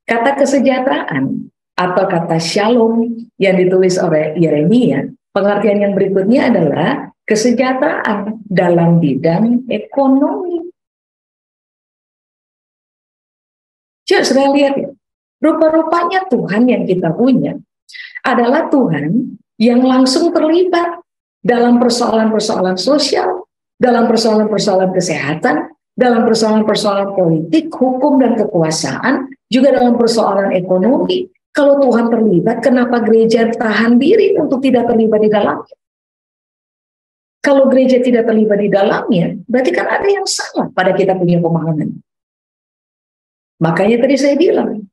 Kata kesejahteraan atau kata shalom yang ditulis oleh Yeremia, pengertian yang berikutnya adalah kesejahteraan dalam bidang ekonomi. Coba sudah lihat ya, rupa-rupanya Tuhan yang kita punya adalah Tuhan yang langsung terlibat dalam persoalan-persoalan sosial, dalam persoalan-persoalan kesehatan, dalam persoalan-persoalan politik, hukum, dan kekuasaan, juga dalam persoalan ekonomi. Kalau Tuhan terlibat, kenapa gereja tahan diri untuk tidak terlibat di dalamnya? Kalau gereja tidak terlibat di dalamnya, berarti kan ada yang salah pada kita punya pemahaman. Makanya tadi saya bilang,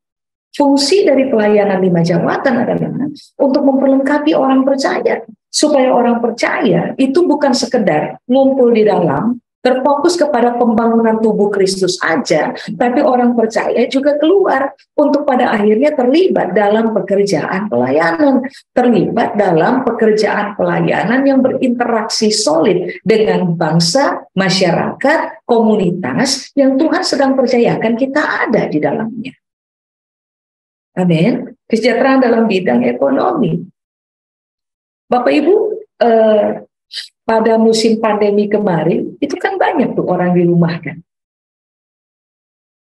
fungsi dari pelayanan 5 jabatan adalah untuk memperlengkapi orang percaya. Supaya orang percaya itu bukan sekedar ngumpul di dalam, terfokus kepada pembangunan tubuh Kristus aja, tapi orang percaya juga keluar untuk pada akhirnya terlibat dalam pekerjaan pelayanan, terlibat dalam pekerjaan pelayanan yang berinteraksi solid dengan bangsa, masyarakat, komunitas yang Tuhan sedang percayakan kita ada di dalamnya. Amin. Kesejahteraan dalam bidang ekonomi. Bapak Ibu, pada musim pandemi kemarin, itu kan banyak tuh orang dirumahkan.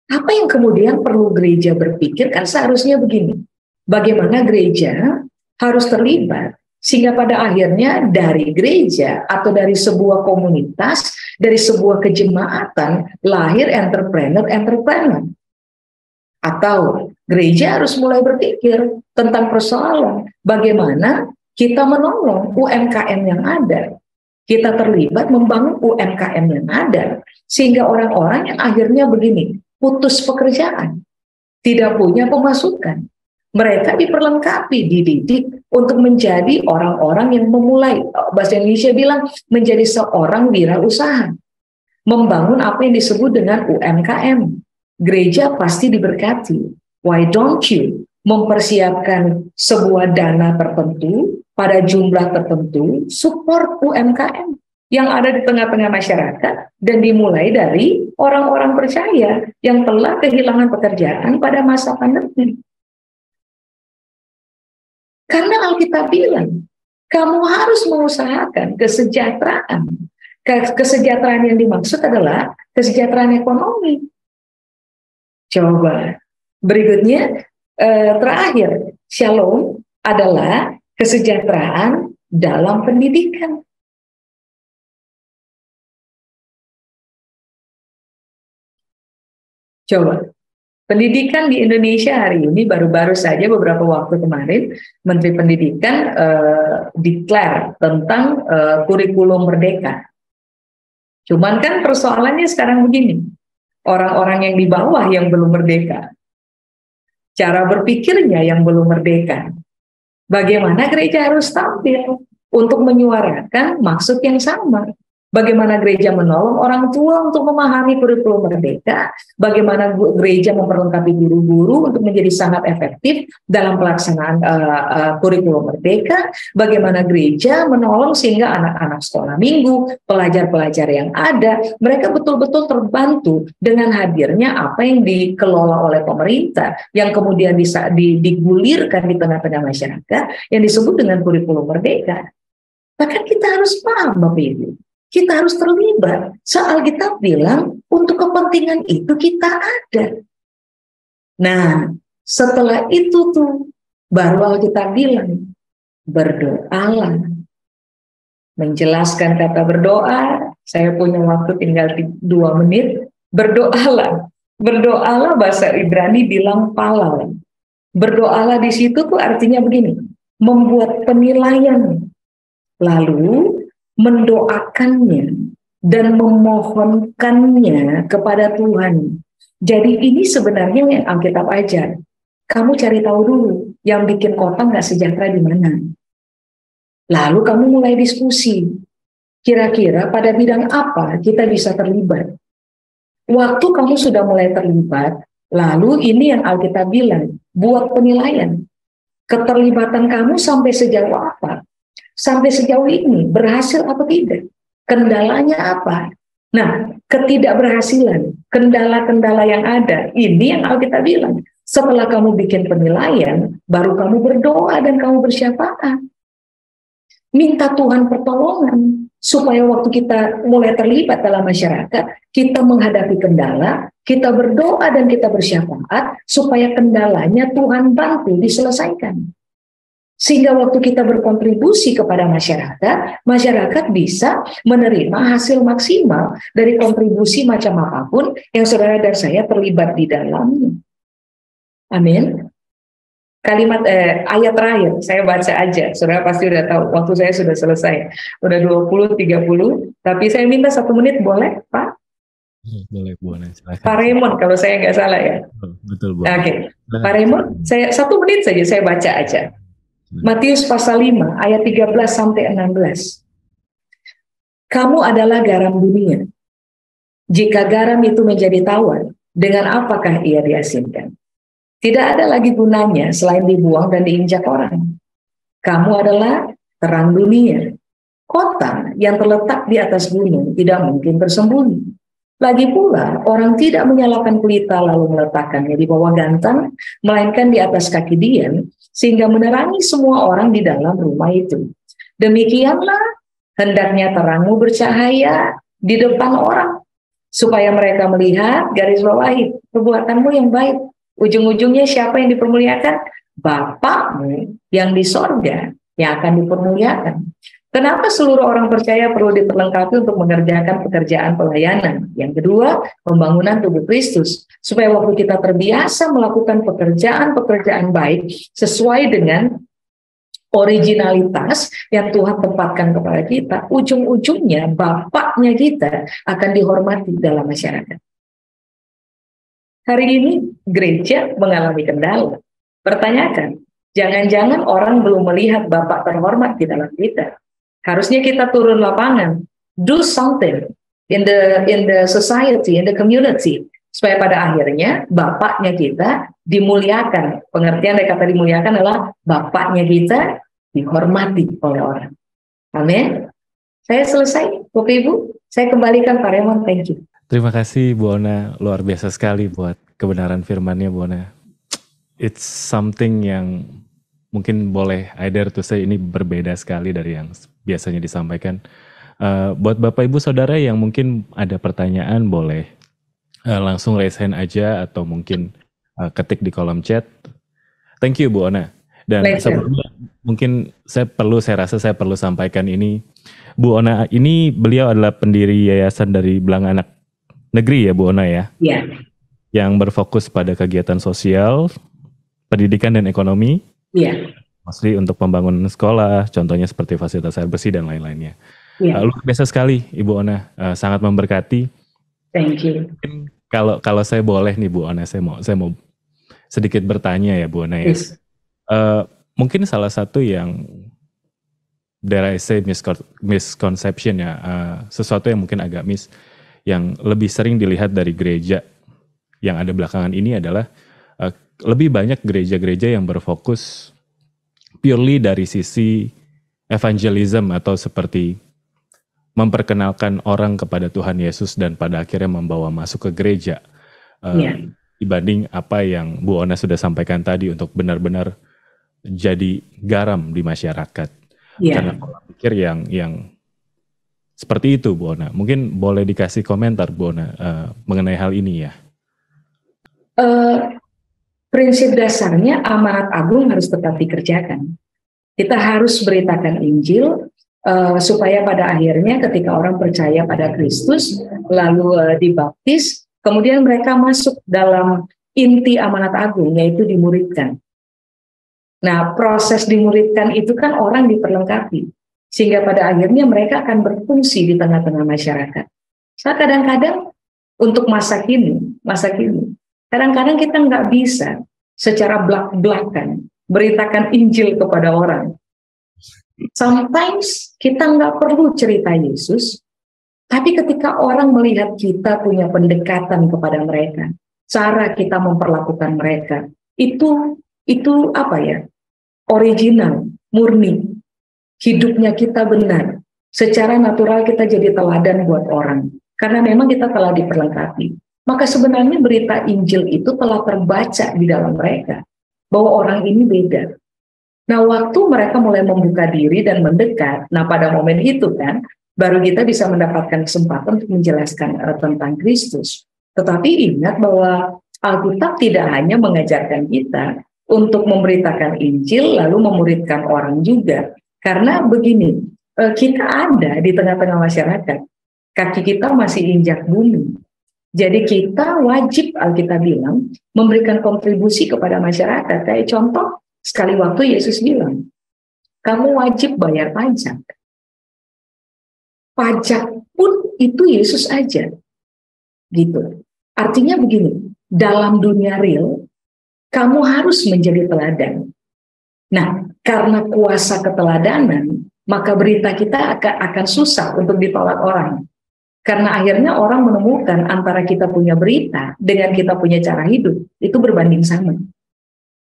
Apa yang kemudian perlu gereja berpikir kan seharusnya begini. Bagaimana gereja harus terlibat sehingga pada akhirnya dari gereja atau dari sebuah komunitas, dari sebuah kejemaatan lahir entrepreneur. Atau gereja harus mulai berpikir tentang persoalan bagaimana kita menolong UMKM yang ada. Kita terlibat membangun UMKM yang ada, sehingga orang-orang yang akhirnya begini, putus pekerjaan, tidak punya pemasukan. Mereka diperlengkapi, dididik untuk menjadi orang-orang yang memulai, bahasa Indonesia bilang, menjadi seorang wirausaha. Membangun apa yang disebut dengan UMKM. Gereja pasti diberkati. Why don't you mempersiapkan sebuah dana tertentu, pada jumlah tertentu, support UMKM yang ada di tengah-tengah masyarakat dan dimulai dari orang-orang percaya yang telah kehilangan pekerjaan pada masa pandemi. Karena Alkitab bilang, kamu harus mengusahakan kesejahteraan. Kesejahteraan yang dimaksud adalah kesejahteraan ekonomi. Coba, berikutnya, terakhir, shalom adalah kesejahteraan dalam pendidikan. Coba, Pendidikan di Indonesia hari ini baru-baru saja beberapa waktu kemarin Menteri Pendidikan declare tentang kurikulum merdeka. Cuman kan persoalannya sekarang begini, orang-orang yang di bawah yang belum merdeka, cara berpikirnya yang belum merdeka. Bagaimana gereja harus tampil untuk menyuarakan maksud yang sama? Bagaimana gereja menolong orang tua untuk memahami kurikulum merdeka, bagaimana gereja memperlengkapi guru-guru untuk menjadi sangat efektif dalam pelaksanaan kurikulum merdeka, bagaimana gereja menolong sehingga anak-anak sekolah minggu, pelajar-pelajar yang ada, mereka betul-betul terbantu dengan hadirnya apa yang dikelola oleh pemerintah, yang kemudian bisa digulirkan di tengah-tengah masyarakat, yang disebut dengan kurikulum merdeka. Bahkan kita harus paham, Bapak Ibu. Kita harus terlibat. Soal kita bilang untuk kepentingan itu kita ada. Nah, setelah itu tuh baru Alkitab bilang berdoalah. Menjelaskan kata berdoa, saya punya waktu tinggal 2 menit. Berdoalah. Berdoalah bahasa Ibrani bilang palal. Berdoalah di situ tuh artinya begini, membuat penilaian. Lalu mendoakannya dan memohonkannya kepada Tuhan. Jadi ini sebenarnya yang Alkitab ajar. Kamu cari tahu dulu yang bikin kota nggak sejahtera di mana. Lalu kamu mulai diskusi. Kira-kira pada bidang apa kita bisa terlibat. Waktu kamu sudah mulai terlibat, lalu ini yang Alkitab bilang, buat penilaian. Keterlibatan kamu sampai sejauh apa? Sampai sejauh ini berhasil atau tidak? Kendalanya apa? Nah, ketidakberhasilan, kendala-kendala yang ada, ini yang Alkitab bilang. Setelah kamu bikin penilaian, baru kamu berdoa dan kamu bersyafaat. Minta Tuhan pertolongan, supaya waktu kita mulai terlibat dalam masyarakat, kita menghadapi kendala, kita berdoa dan kita bersyafaat, supaya kendalanya Tuhan bantu diselesaikan. Sehingga waktu kita berkontribusi kepada masyarakat, masyarakat bisa menerima hasil maksimal dari kontribusi macam apapun yang saudara dan saya terlibat di dalamnya. Amin. Kalimat ayat terakhir, saya baca aja. Saudara pasti udah tahu, waktu saya sudah selesai. Udah 20-30, tapi saya minta 1 menit, boleh Pak? Boleh, Bu Ana. Pak Raymond, kalau saya nggak salah ya. Betul, Bu. Oke. Pak Raymond, saya 1 menit saja saya baca aja. Matius pasal 5 ayat 13-16. Kamu adalah garam dunia. Jika garam itu menjadi tawar, dengan apakah ia diasinkan? Tidak ada lagi gunanya selain dibuang dan diinjak orang. Kamu adalah terang dunia. Kota yang terletak di atas gunung tidak mungkin tersembunyi. Lagi pula, orang tidak menyalakan pelita lalu meletakkannya di bawah gantang, melainkan di atas kaki dian, sehingga menerangi semua orang di dalam rumah itu. Demikianlah, hendaknya terangmu bercahaya di depan orang, supaya mereka melihat, garis bawahi, perbuatanmu yang baik. Ujung-ujungnya siapa yang dipermuliakan? Bapakmu yang di sorga yang akan dipermuliakan. Kenapa seluruh orang percaya perlu diperlengkapi untuk mengerjakan pekerjaan pelayanan? Yang kedua, pembangunan tubuh Kristus. Supaya waktu kita terbiasa melakukan pekerjaan-pekerjaan baik sesuai dengan originalitas yang Tuhan tempatkan kepada kita, ujung-ujungnya Bapaknya kita akan dihormati dalam masyarakat. Hari ini gereja mengalami kendala. Pertanyakan, jangan-jangan orang belum melihat Bapak terhormat di dalam kita. Harusnya kita turun lapangan, do something in the society, in the community, supaya pada akhirnya Bapaknya kita dimuliakan. Pengertian dari kata dimuliakan adalah Bapaknya kita dihormati oleh orang. Amin. Saya selesai, Bapak Ibu. Saya kembalikan Pak Raymond, thank you. Terima kasih Bu Ona, luar biasa sekali buat kebenaran firman-Nya Bu Ona. It's something yang mungkin boleh I dare to say ini berbeda sekali dari yang biasanya disampaikan. Buat Bapak Ibu Saudara yang mungkin ada pertanyaan boleh langsung raise hand aja atau mungkin ketik di kolom chat. Thank you Bu Ona. Dan sebelumnya mungkin saya rasa saya perlu sampaikan ini. Bu Ona ini beliau adalah pendiri yayasan dari Belang Anak Negeri ya Bu Ona ya? Iya. yang berfokus pada kegiatan sosial, pendidikan dan ekonomi. Iya. Mostly untuk pembangunan sekolah, contohnya seperti fasilitas air bersih dan lain-lainnya. Iya. Luar biasa sekali Ibu Ona, sangat memberkati. Thank you. Mungkin kalau saya boleh nih Bu Ona, saya mau sedikit bertanya ya Bu Ona ya. Yes. Mungkin salah satu yang dare I say misconception ya, sesuatu yang mungkin agak yang lebih sering dilihat dari gereja yang ada belakangan ini adalah lebih banyak gereja-gereja yang berfokus purely dari sisi evangelism atau seperti memperkenalkan orang kepada Tuhan Yesus dan pada akhirnya membawa masuk ke gereja. Dibanding apa yang Bu Ona sudah sampaikan tadi untuk benar-benar jadi garam di masyarakat. Karena pola pikir yang seperti itu Bu Ona. Mungkin boleh dikasih komentar Bu Ona mengenai hal ini ya. Prinsip dasarnya amanat agung harus tetap dikerjakan. Kita harus beritakan Injil supaya pada akhirnya ketika orang percaya pada Kristus lalu dibaptis, kemudian mereka masuk dalam inti amanat agung, yaitu dimuridkan. Nah, proses dimuridkan itu kan orang diperlengkapi, sehingga pada akhirnya mereka akan berfungsi di tengah-tengah masyarakat. Saya kadang-kadang untuk masa kini, kadang-kadang kita nggak bisa secara belak-belakan beritakan Injil kepada orang. Sometimes kita nggak perlu cerita Yesus, tapi ketika orang melihat kita punya pendekatan kepada mereka, cara kita memperlakukan mereka, itu apa ya? Original, murni. Hidupnya kita benar. Secara natural kita jadi teladan buat orang. Karena memang kita telah diperlengkapi. Maka sebenarnya berita Injil itu telah terbaca di dalam mereka. Bahwa orang ini beda. Nah, waktu mereka mulai membuka diri dan mendekat, nah pada momen itu kan, baru kita bisa mendapatkan kesempatan untuk menjelaskan tentang Kristus. Tetapi ingat bahwa Alkitab tidak hanya mengajarkan kita untuk memberitakan Injil lalu memuridkan orang juga. Karena begini, kita ada di tengah-tengah masyarakat. Kaki kita masih injak bumi. Jadi kita wajib, Alkitab bilang, memberikan kontribusi kepada masyarakat. Kayak contoh, sekali waktu Yesus bilang, kamu wajib bayar pajak. Pajak pun itu Yesus aja. Gitu. Artinya begini, dalam dunia real, kamu harus menjadi teladan. Nah, karena kuasa keteladanan, maka berita kita akan susah untuk ditolak orang. Karena akhirnya orang menemukan antara kita punya berita dengan kita punya cara hidup, itu berbanding sama.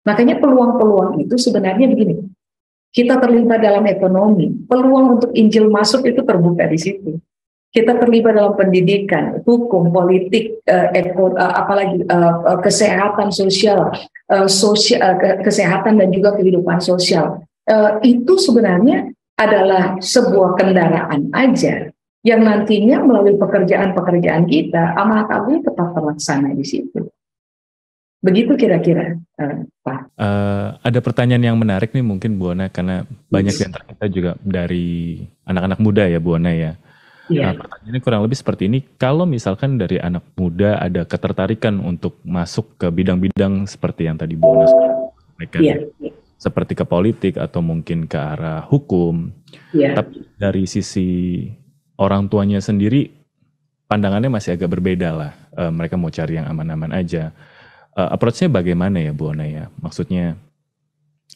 Makanya peluang-peluang itu sebenarnya begini, kita terlibat dalam ekonomi, peluang untuk Injil masuk itu terbuka di situ. Kita terlibat dalam pendidikan, hukum, politik, kesehatan sosial, kesehatan dan juga kehidupan sosial. Itu sebenarnya adalah sebuah kendaraan aja yang nantinya melalui pekerjaan-pekerjaan kita, amanat agung tetap terlaksana di situ. Begitu kira-kira, Pak. Ada pertanyaan yang menarik nih mungkin Bu Ona, karena banyak di antara kita juga dari anak-anak muda ya Bu Ona ya. Pertanyaannya kurang lebih seperti ini, kalau misalkan dari anak muda ada ketertarikan untuk masuk ke bidang-bidang seperti yang tadi Bu Ona sampaikan, seperti ke politik atau mungkin ke arah hukum, tapi dari sisi orang tuanya sendiri pandangannya masih agak berbeda lah, mereka mau cari yang aman-aman aja. Approach-nya bagaimana ya Bu Ona ya? Maksudnya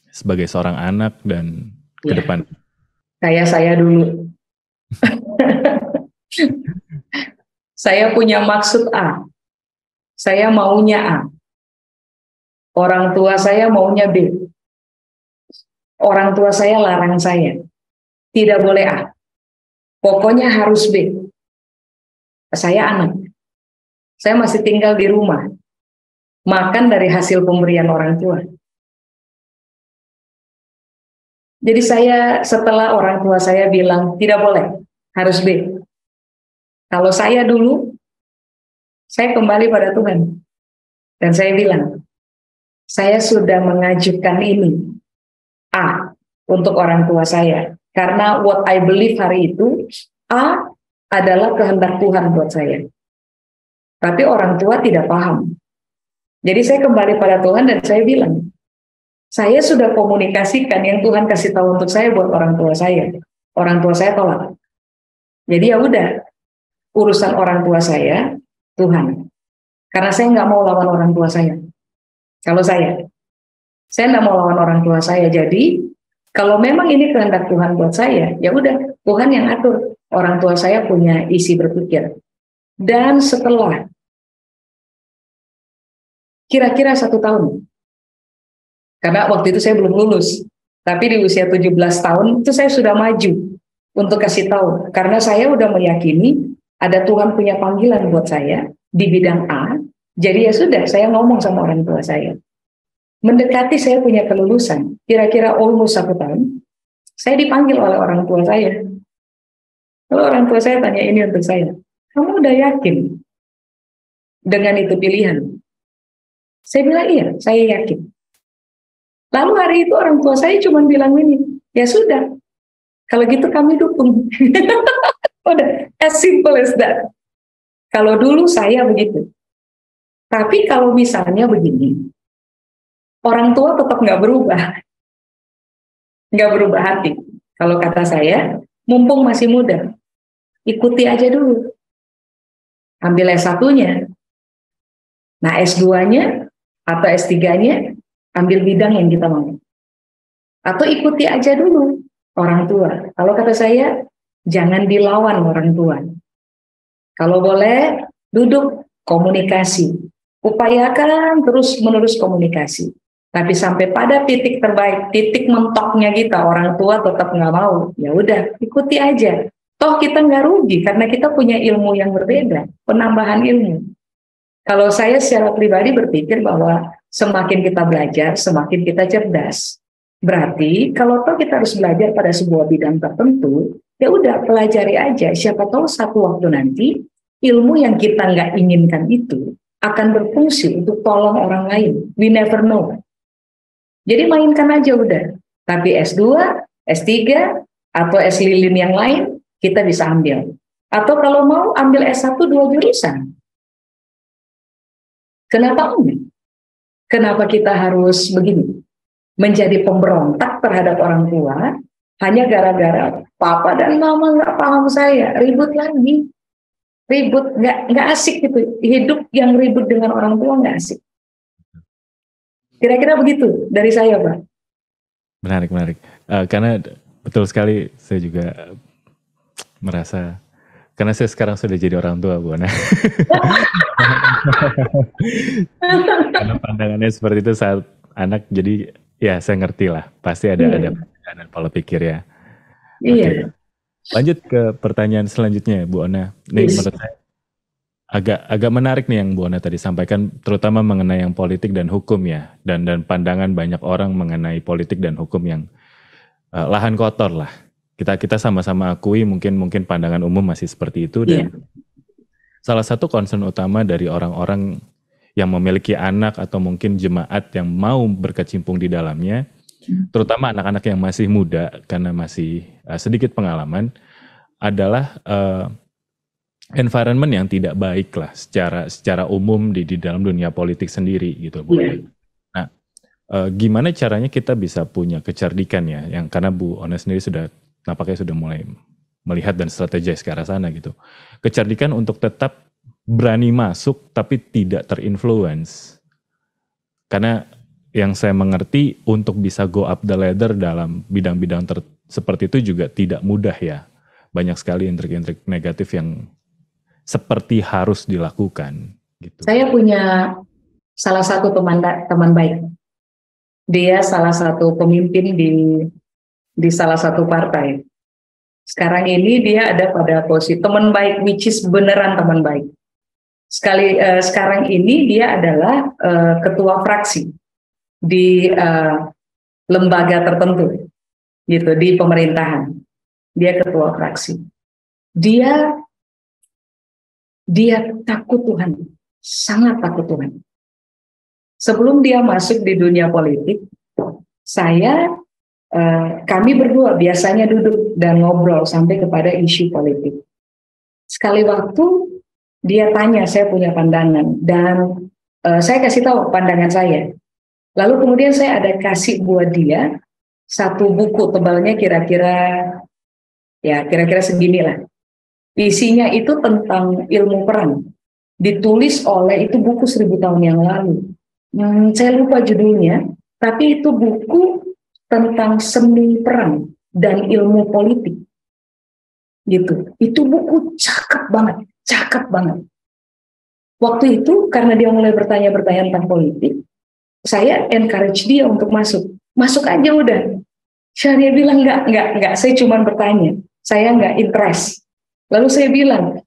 sebagai seorang anak dan ke depan. Kayak saya dulu. Saya punya maksud A. Saya maunya A. Orang tua saya maunya B. Orang tua saya larang saya. Tidak boleh A. Pokoknya harus B. Saya anak. Saya masih tinggal di rumah. Makan dari hasil pemberian orang tua. Jadi saya setelah orang tua saya bilang tidak boleh, harus B. Kalau saya dulu, saya kembali pada Tuhan. Dan saya bilang, saya sudah mengajukan ini A untuk orang tua saya. Karena what I believe hari itu, A adalah kehendak Tuhan buat saya. Tapi orang tua tidak paham. Jadi saya kembali pada Tuhan dan saya bilang, saya sudah komunikasikan yang Tuhan kasih tahu untuk saya buat orang tua saya. Orang tua saya tolak. Jadi ya udah, urusan orang tua saya, Tuhan. Karena saya nggak mau lawan orang tua saya. Kalau saya nggak mau lawan orang tua saya. Jadi kalau memang ini kehendak Tuhan buat saya, ya udah Tuhan yang atur. Orang tua saya punya isi berpikir. Dan setelah kira-kira 1 tahun, karena waktu itu saya belum lulus, tapi di usia 17 tahun itu saya sudah maju untuk kasih tahu. Karena saya udah meyakini ada Tuhan punya panggilan buat saya di bidang A. Jadi ya sudah, saya ngomong sama orang tua saya. Mendekati saya punya kelulusan, kira-kira almost 1 tahun, saya dipanggil oleh orang tua saya. Kalau orang tua saya tanya ini untuk saya, kamu udah yakin dengan itu pilihan? Saya bilang iya, saya yakin. Lalu hari itu orang tua saya cuma bilang ini, ya sudah, kalau gitu kami dukung. Udah, as simple as that. Kalau dulu saya begitu. Tapi kalau misalnya begini, orang tua tetap nggak berubah hati. Kalau kata saya, mumpung masih muda, ikuti aja dulu. Ambil S1-nya. Nah S2-nya atau S3-nya, ambil bidang yang kita mau. Atau ikuti aja dulu orang tua. Kalau kata saya, jangan dilawan orang tua. Kalau boleh, duduk komunikasi. Upayakan terus-menerus komunikasi. Tapi sampai pada titik terbaik, titik mentoknya kita, orang tua tetap nggak mau. Ya udah, ikuti aja. Toh kita nggak rugi karena kita punya ilmu yang berbeda, penambahan ilmu. Kalau saya secara pribadi berpikir bahwa semakin kita belajar, semakin kita cerdas. Berarti kalau toh kita harus belajar pada sebuah bidang tertentu, ya udah pelajari aja. Siapa tahu satu waktu nanti ilmu yang kita nggak inginkan itu akan berfungsi untuk tolong orang lain. We never know. Jadi mainkan aja udah. Tapi S2, S3, atau S lilin yang lain, kita bisa ambil. Atau kalau mau ambil S1 2 jurusan. Kenapa enggak? Kenapa kita harus begini? Menjadi pemberontak terhadap orang tua, hanya gara-gara papa dan mama nggak paham saya, ribut lagi. Ribut, nggak asik gitu. Hidup yang ribut dengan orang tua nggak asik. Kira-kira begitu dari saya, Pak. Menarik. Karena betul sekali, saya juga merasa, karena saya sekarang sudah jadi orang tua, Bu Ana. Karena pandangannya seperti itu saat anak, jadi ya saya ngerti lah, pasti ada pola pikir ya. Iya. Oke. Lanjut ke pertanyaan selanjutnya, Bu Ana. Ini menurut saya agak menarik nih yang Bu Ana tadi sampaikan, terutama mengenai yang politik dan hukum ya, dan pandangan banyak orang mengenai politik dan hukum yang lahan kotor lah. Kita sama-sama akui mungkin pandangan umum masih seperti itu, dan salah satu concern utama dari orang-orang yang memiliki anak atau mungkin jemaat yang mau berkecimpung di dalamnya, terutama anak-anak yang masih muda karena masih sedikit pengalaman, adalah environment yang tidak baik lah secara umum di dalam dunia politik sendiri gitu, Bu. Nah, gimana caranya kita bisa punya kecerdikan ya, yang karena Bu Ona sendiri nampaknya sudah mulai melihat dan strategis ke arah sana gitu. Kecerdikan untuk tetap berani masuk tapi tidak terinfluence. Karena yang saya mengerti untuk bisa go up the ladder dalam bidang-bidang seperti itu juga tidak mudah ya. Banyak sekali intrik-intrik negatif yang seperti harus dilakukan gitu. Saya punya salah satu teman baik. Dia salah satu pemimpin di salah satu partai. Sekarang ini dia ada pada posisi teman baik, which is beneran teman baik. Sekarang ini dia adalah ketua fraksi di lembaga tertentu, gitu, di pemerintahan. Dia ketua fraksi. Dia takut Tuhan, sangat takut Tuhan. Sebelum dia masuk di dunia politik, kami berdua biasanya duduk dan ngobrol sampai kepada isu politik. Sekali waktu dia tanya, saya punya pandangan, dan Saya kasih tahu pandangan saya. Lalu kemudian saya ada kasih buat dia satu buku tebalnya kira-kira segini lah. Isinya itu tentang ilmu perang. Ditulis oleh itu buku 1000 tahun yang lalu. Saya lupa judulnya, tapi itu buku tentang seni perang dan ilmu politik. Gitu. Itu buku cakep banget, cakep banget. Waktu itu karena dia mulai bertanya-bertanya tentang politik, saya encourage dia untuk masuk. Masuk aja udah. Dia bilang enggak, saya cuma bertanya. Saya enggak interest. Lalu saya bilang,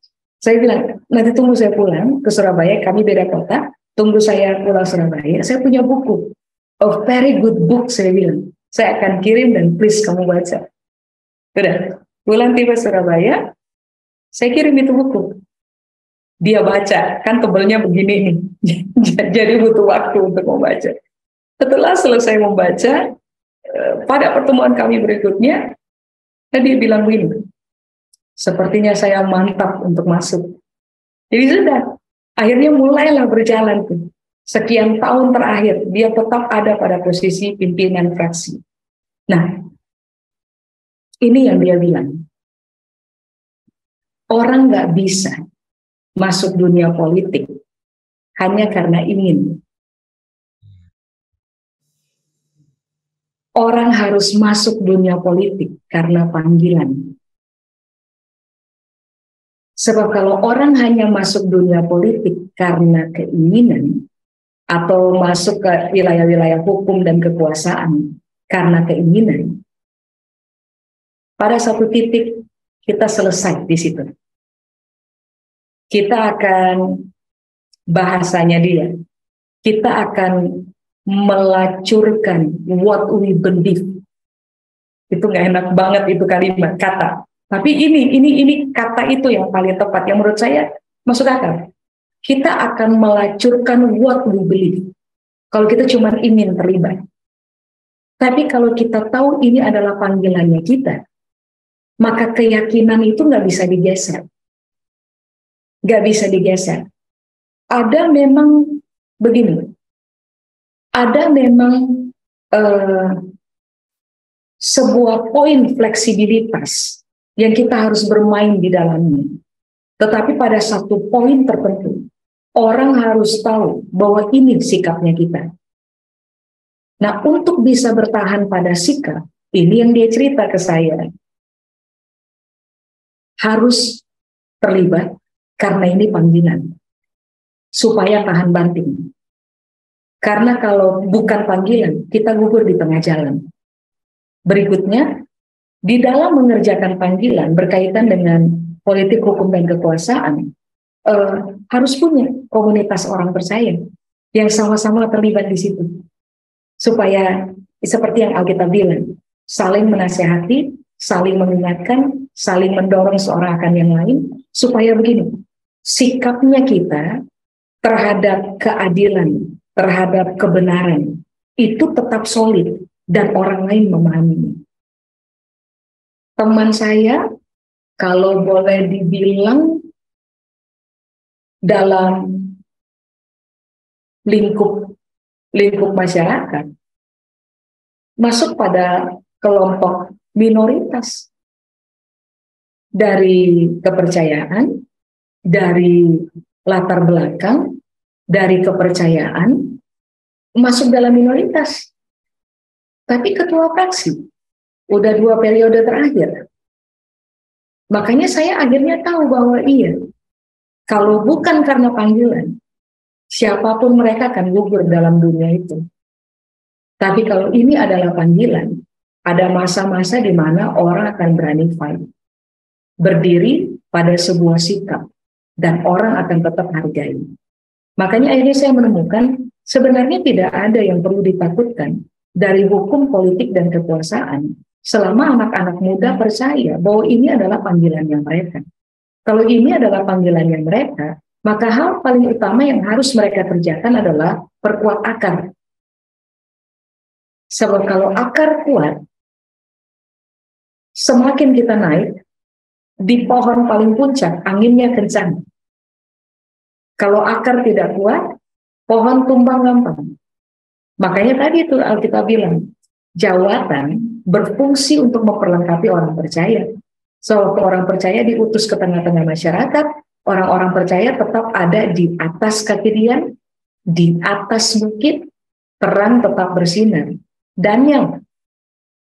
nanti tunggu saya pulang ke Surabaya, kami beda kota, tunggu saya pulang Surabaya, saya punya buku. A very good book, saya bilang. Saya akan kirim dan please kamu baca. Udah, pulang tiba Surabaya, saya kirim itu buku. Dia baca, kan tebelnya begini nih. Jadi butuh waktu untuk membaca. Setelah selesai membaca, pada pertemuan kami berikutnya, dia bilang begini, sepertinya saya mantap untuk masuk. Jadi sudah, akhirnya mulailah berjalan tuh. Sekian tahun terakhir, dia tetap ada pada posisi pimpinan fraksi. Nah, ini yang dia bilang. Orang nggak bisa masuk dunia politik hanya karena ingin. Orang harus masuk dunia politik karena panggilan. Sebab kalau orang hanya masuk dunia politik karena keinginan atau masuk ke wilayah-wilayah hukum dan kekuasaan karena keinginan, pada satu titik kita selesai di situ. Kita akan, bahasanya dia, kita akan melacurkan what we believe. Itu nggak enak banget itu kalimat, kata. Tapi ini kata itu yang paling tepat, yang menurut saya masuk akal. Kita akan melacurkan what we believe. Kalau kita cuma ingin terlibat. Tapi kalau kita tahu ini adalah panggilannya kita, maka keyakinan itu nggak bisa digeser. Nggak bisa digeser. Ada memang begini, ada memang sebuah poin fleksibilitas yang kita harus bermain di dalamnya. Tetapi pada satu poin tertentu, orang harus tahu bahwa ini sikapnya kita. Nah, untuk bisa bertahan pada sikap, ini yang dia cerita ke saya, harus terlibat karena ini panggilan, supaya tahan banting. Karena kalau bukan panggilan, kita gugur di tengah jalan. Berikutnya, di dalam mengerjakan panggilan berkaitan dengan politik, hukum, dan kekuasaan, harus punya komunitas orang percaya yang sama-sama terlibat di situ. Supaya, seperti yang Alkitab bilang, saling menasehati, saling mengingatkan, saling mendorong seorang akan yang lain, supaya begini, sikapnya kita terhadap keadilan, terhadap kebenaran, itu tetap solid dan orang lain memahaminya. Teman saya, kalau boleh dibilang dalam lingkup masyarakat, masuk pada kelompok minoritas dari kepercayaan, dari latar belakang, dari kepercayaan, masuk dalam minoritas. Tapi ketua fraksi, udah 2 periode terakhir. Makanya saya akhirnya tahu bahwa iya, kalau bukan karena panggilan, siapapun mereka akan gugur dalam dunia itu. Tapi kalau ini adalah panggilan, ada masa-masa di mana orang akan berani fight. Berdiri pada sebuah sikap, dan orang akan tetap hargai. Makanya akhirnya saya menemukan sebenarnya tidak ada yang perlu ditakutkan dari hukum, politik, dan kekuasaan selama anak-anak muda percaya bahwa ini adalah panggilannya mereka. Kalau ini adalah panggilannya mereka, maka hal paling utama yang harus mereka kerjakan adalah perkuat akar. Sebab kalau akar kuat, semakin kita naik, di pohon paling puncak, anginnya kencang. Kalau akar tidak kuat, pohon tumbang gampang. Makanya tadi itu Alkitab bilang, jawatan berfungsi untuk memperlengkapi orang percaya. So, orang percaya diutus ke tengah-tengah masyarakat, orang-orang percaya tetap ada di atas kaki dia, di atas bukit, terang tetap bersinar. Daniel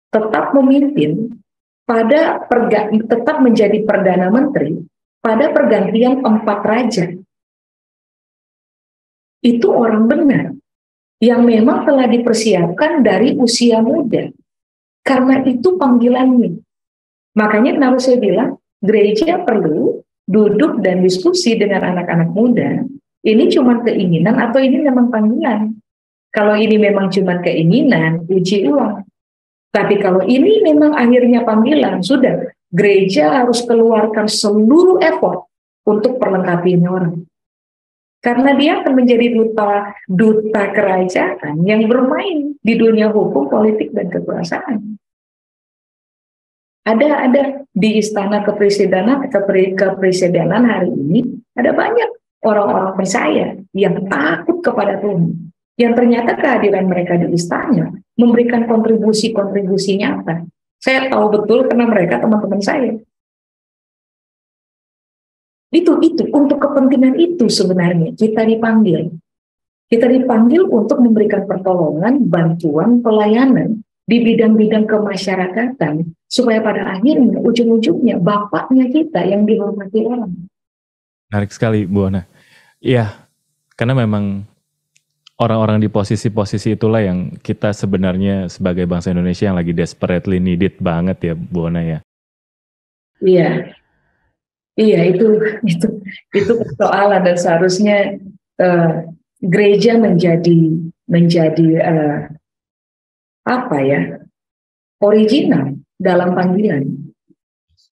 tetap memimpin tetap menjadi Perdana Menteri pada pergantian 4 raja. Itu orang benar yang memang telah dipersiapkan dari usia muda. Karena itu panggilannya. Makanya kenapa saya bilang gereja perlu duduk dan diskusi dengan anak-anak muda. Ini cuma keinginan atau ini memang panggilan? Kalau ini memang cuma keinginan, uji ulang. Tapi kalau ini memang akhirnya panggilan, sudah gereja harus keluarkan seluruh effort untuk perlengkapi orang. Karena dia akan menjadi duta kerajaan yang bermain di dunia hukum, politik, dan kekuasaan. Ada di istana kepresidenan hari ini, ada banyak orang-orang percaya yang takut kepada Tuhan. Yang ternyata kehadiran mereka di istana memberikan kontribusi nyata. Saya tahu betul karena mereka teman-teman saya. Itu untuk kepentingan itu sebenarnya kita dipanggil. Kita dipanggil untuk memberikan pertolongan, bantuan, pelayanan di bidang-bidang kemasyarakatan supaya pada akhirnya ujung-ujungnya bapaknya kita yang dihormati orang. Menarik sekali Bu Ona. Iya, karena memang orang-orang di posisi-posisi itulah yang kita sebenarnya sebagai bangsa Indonesia yang lagi desperately needed banget ya Bu Ona ya. Iya. Iya, itu persoalan dan seharusnya gereja menjadi original dalam panggilan.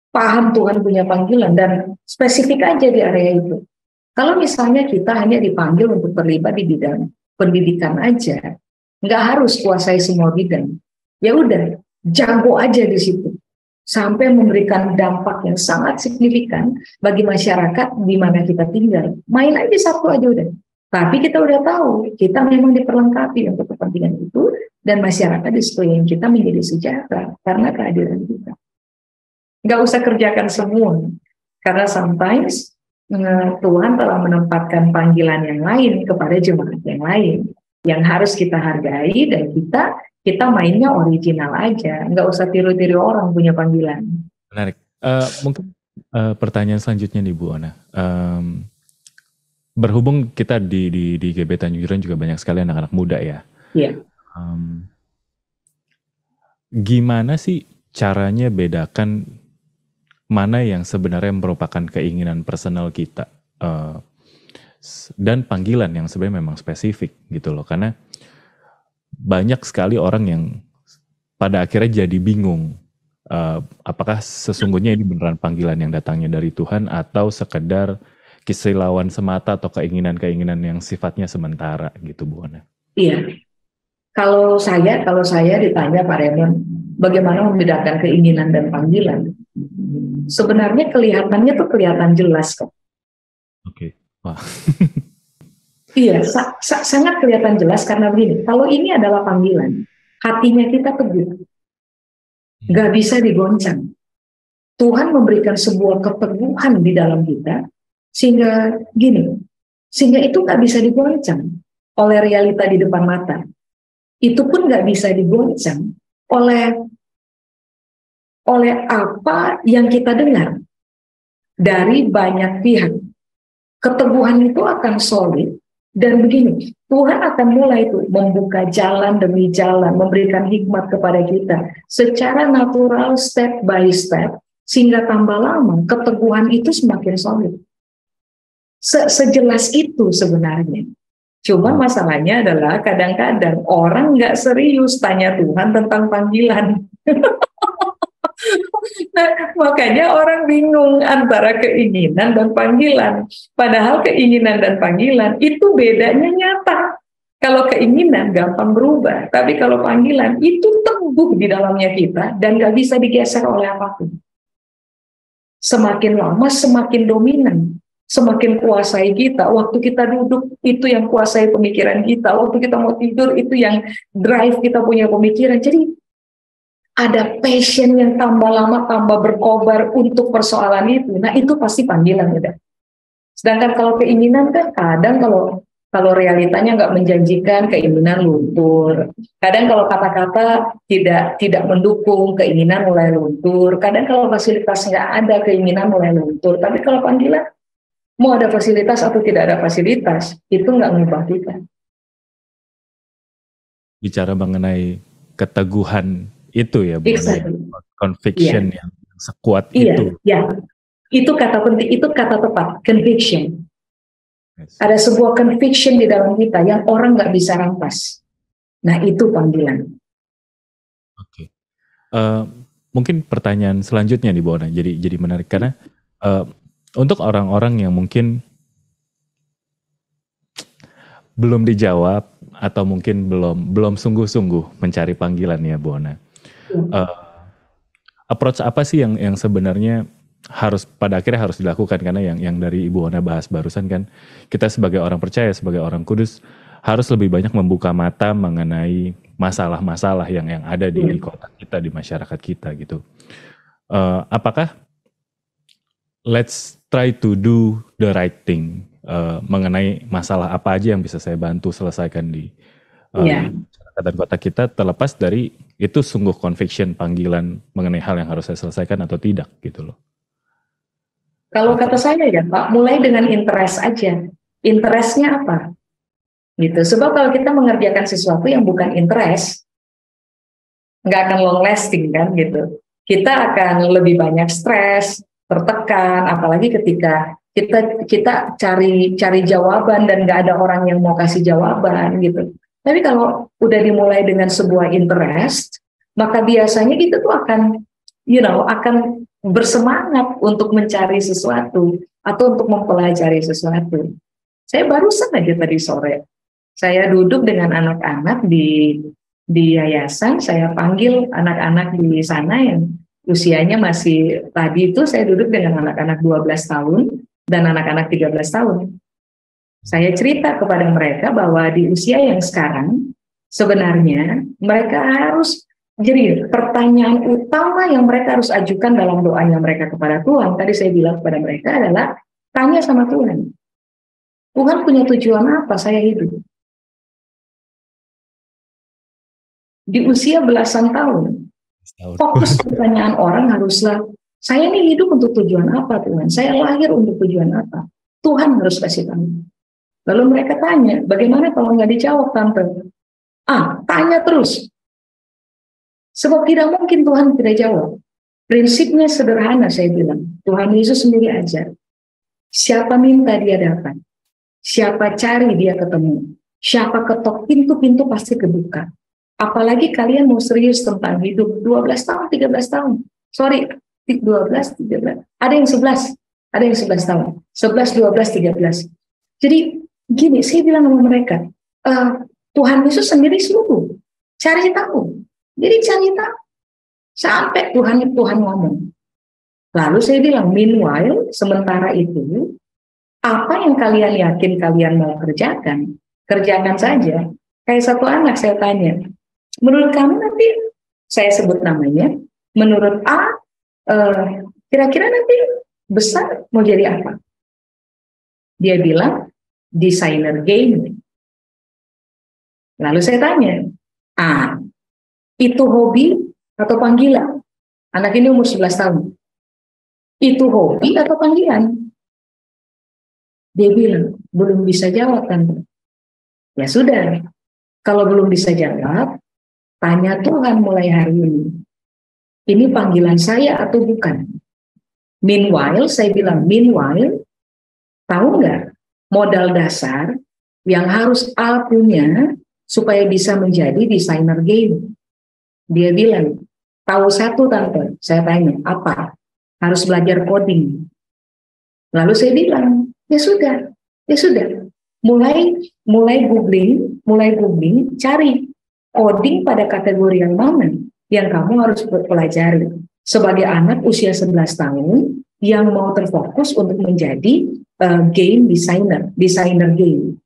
Paham Tuhan punya panggilan dan spesifik aja di area itu. Kalau misalnya kita hanya dipanggil untuk terlibat di bidang pendidikan aja, nggak harus kuasai semua bidang. Ya udah, jago aja di situ. Sampai memberikan dampak yang sangat signifikan bagi masyarakat di mana kita tinggal. Main aja satu aja udah. Tapi kita udah tahu, kita memang diperlengkapi untuk kepentingan itu, dan masyarakat di sekeliling kita menjadi sejahtera karena kehadiran kita. Nggak usah kerjakan semua, karena sometimes Tuhan telah menempatkan panggilan yang lain kepada jemaat yang lain, yang harus kita hargai, dan kita mainnya original aja, nggak usah tiru-tiru orang punya panggilan. Menarik. Mungkin pertanyaan selanjutnya nih Bu Ona. Berhubung kita di GB Tanjung Duren juga banyak sekali anak-anak muda ya. Iya. Gimana sih caranya bedakan mana yang sebenarnya merupakan keinginan personal kita dan panggilan yang sebenarnya memang spesifik gitu loh, karena banyak sekali orang yang pada akhirnya jadi bingung apakah sesungguhnya ini beneran panggilan yang datangnya dari Tuhan atau sekedar kesilauan semata atau keinginan-keinginan yang sifatnya sementara gitu Bu Ona. Iya. Kalau saya ditanya Pak Raymond, bagaimana membedakan keinginan dan panggilan? Sebenarnya kelihatannya tuh kelihatan jelas kok. Oke. Wah. Iya, sangat kelihatan jelas karena begini, kalau ini adalah panggilan, hatinya kita teguh, nggak bisa digoncang. Tuhan memberikan sebuah keteguhan di dalam kita, sehingga itu nggak bisa digoncang oleh realita di depan mata. Itu pun nggak bisa digoncang oleh apa yang kita dengar dari banyak pihak. Keteguhan itu akan solid. Dan begini, Tuhan akan mulai itu membuka jalan demi jalan, memberikan hikmat kepada kita secara natural, step by step, sehingga tambah lama keteguhan itu semakin solid. Sejelas itu sebenarnya. Cuma masalahnya adalah kadang-kadang orang nggak serius tanya Tuhan tentang panggilan. Nah, makanya orang bingung antara keinginan dan panggilan. Padahal keinginan dan panggilan itu bedanya nyata. Kalau keinginan gampang berubah, tapi kalau panggilan itu teguh di dalamnya kita dan nggak bisa digeser oleh apapun. Semakin lama semakin dominan, semakin kuasai kita. Waktu kita duduk, itu yang kuasai pemikiran kita. Waktu kita mau tidur, itu yang drive kita punya pemikiran. Jadi ada passion yang tambah lama, tambah berkobar untuk persoalan itu. Nah, itu pasti panggilan, udah. Sedangkan kalau keinginan kan kadang kalau realitanya nggak menjanjikan, keinginan luntur. Kadang kalau kata-kata tidak mendukung, keinginan mulai luntur. Kadang kalau fasilitas nggak ada, keinginan mulai luntur. Tapi kalau panggilan, mau ada fasilitas atau tidak ada fasilitas, itu nggak ngubah kita. Bicara mengenai keteguhan itu ya, mengenai conviction yang sekuat itu. Iya. Itu kata penting, itu kata tepat, conviction. Yes. Ada sebuah conviction di dalam kita yang orang nggak bisa rampas. Nah, itu panggilan. Oke. Mungkin pertanyaan selanjutnya nih, Bona. Jadi menarik karena untuk orang-orang yang mungkin belum dijawab atau mungkin belum sungguh-sungguh mencari panggilan ya, Bona. Approach apa sih yang sebenarnya pada akhirnya harus dilakukan, karena yang dari Ibu Ona bahas barusan kan, kita sebagai orang percaya, sebagai orang kudus harus lebih banyak membuka mata mengenai masalah-masalah yang ada di kota kita, di masyarakat kita gitu. Apakah let's try to do the right thing mengenai masalah apa aja yang bisa saya bantu selesaikan di masyarakat dan kota kita, terlepas dari itu sungguh conviction, panggilan mengenai hal yang harus saya selesaikan atau tidak gitu loh. Kalau kata saya ya Pak, mulai dengan interest aja. Interestnya apa? Gitu. Sebab kalau kita mengerjakan sesuatu yang bukan interest, nggak akan long lasting kan gitu. Kita akan lebih banyak stres, tertekan, apalagi ketika kita cari jawaban dan nggak ada orang yang mau kasih jawaban gitu. Tapi kalau udah dimulai dengan sebuah interest, maka biasanya kita tuh akan bersemangat untuk mencari sesuatu atau untuk mempelajari sesuatu. Saya barusan aja tadi sore, saya duduk dengan anak-anak di yayasan, saya panggil anak-anak di sana yang usianya masih, tadi itu saya duduk dengan anak-anak 12 tahun dan anak-anak 13 tahun. Saya cerita kepada mereka bahwa di usia yang sekarang, sebenarnya mereka harus, jadi pertanyaan utama yang mereka harus ajukan dalam doanya mereka kepada Tuhan, tadi saya bilang kepada mereka adalah, tanya sama Tuhan. Tuhan punya tujuan apa saya hidup? Di usia belasan tahun, fokus pertanyaan orang haruslah, saya ini hidup untuk tujuan apa Tuhan? Saya lahir untuk tujuan apa? Tuhan harus kasih tahu. Lalu mereka tanya, bagaimana kalau nggak dijawab Tante? Tanya terus. Sebab tidak mungkin Tuhan tidak jawab. Prinsipnya sederhana, saya bilang. Tuhan Yesus sendiri ajar. Siapa minta dia dapat. Siapa cari dia ketemu. Siapa ketok pintu-pintu pasti kebuka. Apalagi kalian mau serius tentang hidup 12 tahun, 13 tahun. Sorry, 12, 13. Ada yang 11. Ada yang 11 tahun. 11, 12, 13. Jadi gini, saya bilang sama mereka, Tuhan Yesus sendiri suruh cari tahu. Jadi cari tahu sampai Tuhan ngomong. Lalu saya bilang, meanwhile, sementara itu, apa yang kalian yakin kalian mau kerjakan, kerjakan saja. Kayak satu anak saya tanya, menurut kamu nanti, saya sebut namanya, menurut A, kira-kira nanti besar mau jadi apa? Dia bilang, desainer game. Lalu saya tanya, itu hobi atau panggilan? Anak ini umur 11 tahun. Itu hobi atau panggilan? Dia bilang, belum bisa jawab Tante. Ya sudah, kalau belum bisa jawab, tanya Tuhan mulai hari ini. Ini panggilan saya atau bukan? Meanwhile, saya bilang, tahu nggak modal dasar yang harus A punya supaya bisa menjadi desainer game? Dia bilang, tahu satu Tante. Saya tanya, apa? Harus belajar coding. Lalu saya bilang, ya sudah. Mulai googling, cari coding pada kategori yang mana yang kamu harus pelajari. Sebagai anak usia 11 tahun yang mau terfokus untuk menjadi game designer game.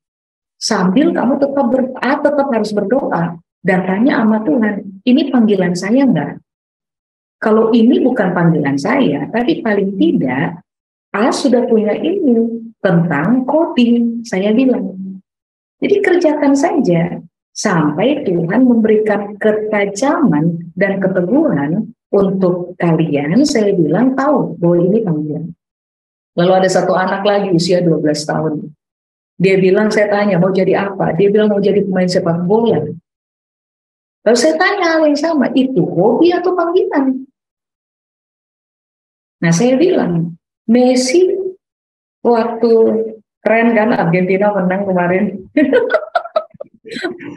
Sambil kamu tetap harus berdoa dan tanya sama Tuhan, ini panggilan saya enggak? Kalau ini bukan panggilan saya, tapi paling tidak Allah sudah punya ilmu tentang coding, saya bilang. Jadi kerjakan saja sampai Tuhan memberikan ketajaman dan keteguhan untuk kalian, saya bilang tahu bahwa ini panggilan. Lalu ada satu anak lagi usia 12 tahun. Dia bilang, saya tanya mau jadi apa? Dia bilang mau jadi pemain sepak bola. Lalu saya tanya hal yang sama, itu hobi atau panggilan? Nah saya bilang, Messi waktu keren kan Argentina menang kemarin.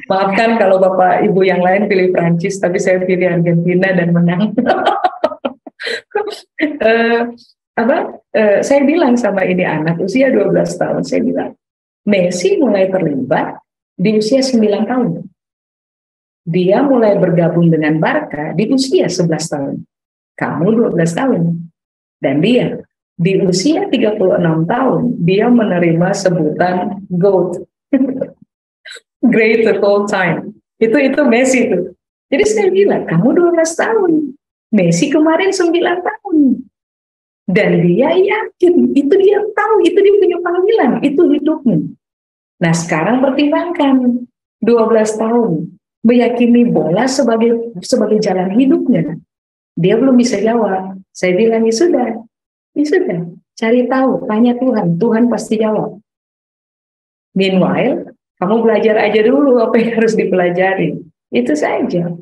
Maafkan kalau Bapak Ibu yang lain pilih Prancis, tapi saya pilih Argentina dan menang. Saya bilang sama ini anak usia 12 tahun, saya bilang, Messi mulai terlibat di usia 9 tahun. Dia mulai bergabung dengan Barca di usia 11 tahun. Kamu 12 tahun. Dan dia di usia 36 tahun, dia menerima sebutan GOAT. Great of all time. Itu Messi itu. Jadi saya bilang, kamu 12 tahun. Messi kemarin 9 tahun. Dan dia yakin, itu dia tahu, itu dia punya panggilan, itu hidupnya. Nah sekarang pertimbangkan, 12 tahun, meyakini bola sebagai jalan hidupnya. Dia belum bisa jawab. Saya bilang, ya sudah, cari tahu, tanya Tuhan, Tuhan pasti jawab. Meanwhile, kamu belajar aja dulu apa yang harus dipelajari. Itu saja.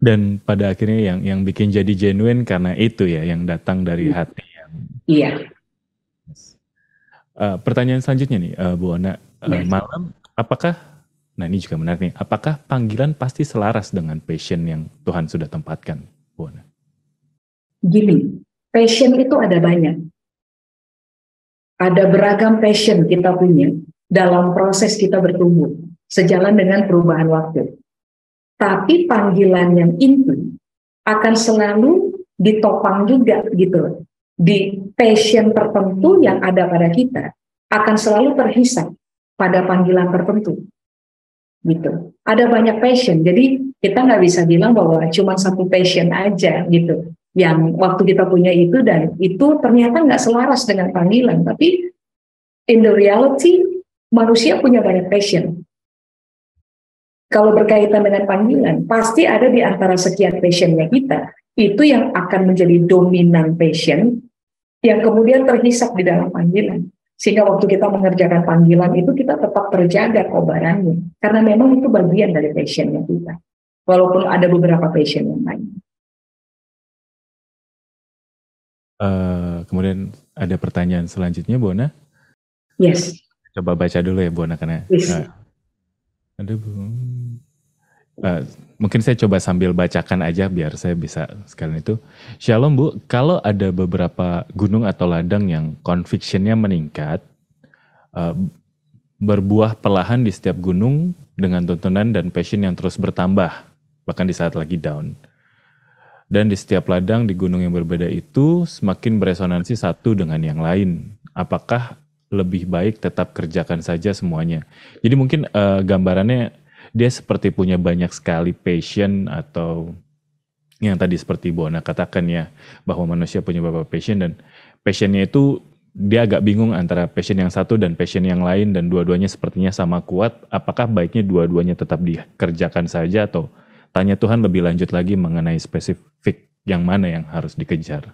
Dan pada akhirnya yang bikin jadi genuine karena itu ya, yang datang dari hati. Iya. Pertanyaan selanjutnya nih, Bu Ona, malam, apakah, nah ini juga menarik nih, apakah panggilan pasti selaras dengan passion yang Tuhan sudah tempatkan, Bu Ona? Gini, passion itu ada banyak. Ada beragam passion kita punya dalam proses kita bertumbuh, sejalan dengan perubahan waktu. Tapi panggilan yang inti akan selalu ditopang juga gitu. Di passion tertentu yang ada pada kita akan selalu terhisap pada panggilan tertentu. Gitu. Ada banyak passion, jadi kita nggak bisa bilang bahwa cuma satu passion aja gitu. Yang waktu kita punya itu dan itu ternyata nggak selaras dengan panggilan. Tapi in the reality manusia punya banyak passion. Kalau berkaitan dengan panggilan, pasti ada di antara sekian passionnya kita, itu yang akan menjadi dominan passion, yang kemudian terhisap di dalam panggilan. Sehingga waktu kita mengerjakan panggilan itu kita tetap terjaga kobarannya. Karena memang itu bagian dari passionnya kita. Walaupun ada beberapa passion yang lain. Kemudian ada pertanyaan selanjutnya, Bu Ona? Yes. Coba baca dulu ya, Bu Ona, karena... Yes. Mungkin saya coba sambil bacakan aja biar saya bisa sekalian itu. Shalom Bu, kalau ada beberapa gunung atau ladang yang conviction-nya meningkat, berbuah perlahan di setiap gunung dengan tuntunan dan passion yang terus bertambah, bahkan di saat lagi down. Dan di setiap ladang di gunung yang berbeda itu semakin beresonansi satu dengan yang lain. Apakah lebih baik tetap kerjakan saja semuanya? Jadi mungkin gambarannya dia seperti punya banyak sekali passion atau yang tadi seperti Bu Ona katakan ya, bahwa manusia punya beberapa passion dan passionnya itu dia agak bingung antara passion yang satu dan passion yang lain dan dua-duanya sepertinya sama kuat. Apakah baiknya dua-duanya tetap dikerjakan saja atau tanya Tuhan lebih lanjut lagi mengenai spesifik yang mana yang harus dikejar?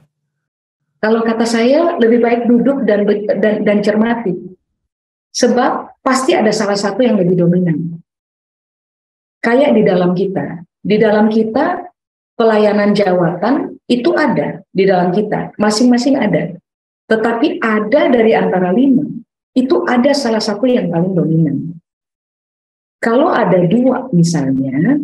Kalau kata saya lebih baik duduk dan cermati. Sebab pasti ada salah satu yang lebih dominan. Kayak di dalam kita pelayanan jawatan itu ada di dalam kita, masing-masing ada. Tetapi ada dari antara 5, itu ada salah satu yang paling dominan. Kalau ada 2 misalnya,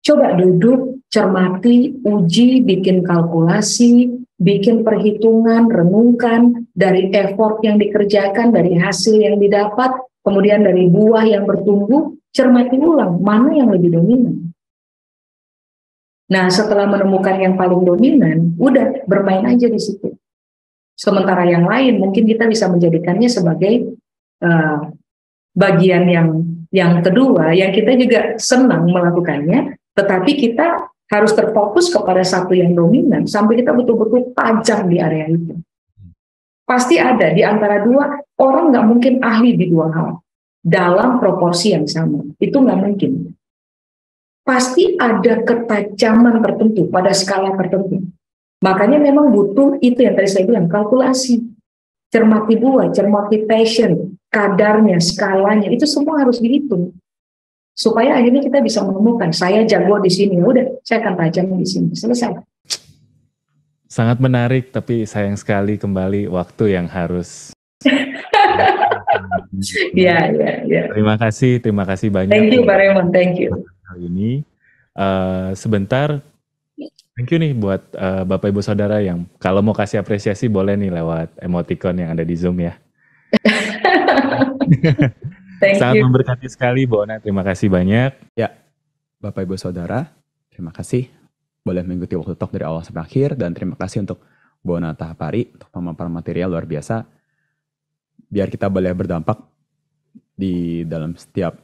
coba duduk, cermati, uji, bikin kalkulasi, bikin perhitungan, renungkan dari effort yang dikerjakan, dari hasil yang didapat, kemudian dari buah yang bertumbuh, cermati ulang, mana yang lebih dominan. Nah, setelah menemukan yang paling dominan, udah bermain aja di situ. Sementara yang lain mungkin kita bisa menjadikannya sebagai bagian yang kedua, yang kita juga senang melakukannya, tetapi kita harus terfokus kepada satu yang dominan sampai kita betul-betul tajam di area itu. Pasti ada di antara dua, orang nggak mungkin ahli di dua hal dalam proporsi yang sama. Itu nggak mungkin. Pasti ada ketajaman tertentu pada skala tertentu. Makanya memang butuh itu yang tadi saya bilang, kalkulasi. Cermati buah, cermati passion, kadarnya, skalanya, itu semua harus dihitung. Supaya akhirnya kita bisa menemukan, saya jago di sini, ya udah, saya akan tajam di sini, selesai. Sangat menarik, tapi sayang sekali kembali waktu yang harus. Ya. Terima kasih banyak. Thank you, Pak Raymond, thank you. Hari ini sebentar, thank you nih buat Bapak Ibu Saudara yang kalau mau kasih apresiasi boleh nih lewat emoticon yang ada di Zoom ya. Sangat memberkati sekali, Bu Ona. Terima kasih banyak. Ya, Bapak Ibu Saudara, terima kasih boleh mengikuti Waktu Talk dari awal sampai akhir, dan terima kasih untuk Bu Ona Tahapari untuk pemaparan material luar biasa. Biar kita boleh berdampak di dalam setiap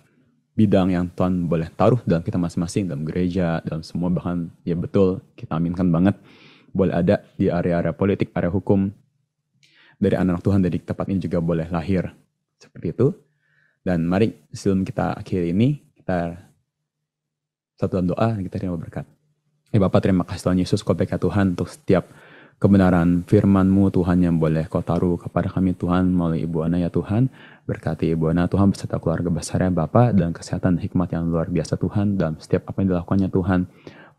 bidang yang Tuhan boleh taruh dalam kita masing-masing, dalam gereja, dalam semua, bahkan ya betul, kita aminkan banget boleh ada di area-area politik, area hukum, dari anak Tuhan dari tempat ini juga boleh lahir seperti itu. Dan mari sebelum kita akhiri ini, kita satu dalam doa dan kita terima berkat. Ya Bapak, terima kasih Tuhan Yesus, kau berkat Tuhan untuk setiap kebenaran firman-Mu Tuhan yang boleh kau taruh kepada kami Tuhan melalui Ibu Ana ya Tuhan. Berkati Ibu Ana Tuhan beserta keluarga besarnya Bapak, dan kesehatan hikmat yang luar biasa Tuhan dalam setiap apa yang dilakukannya Tuhan.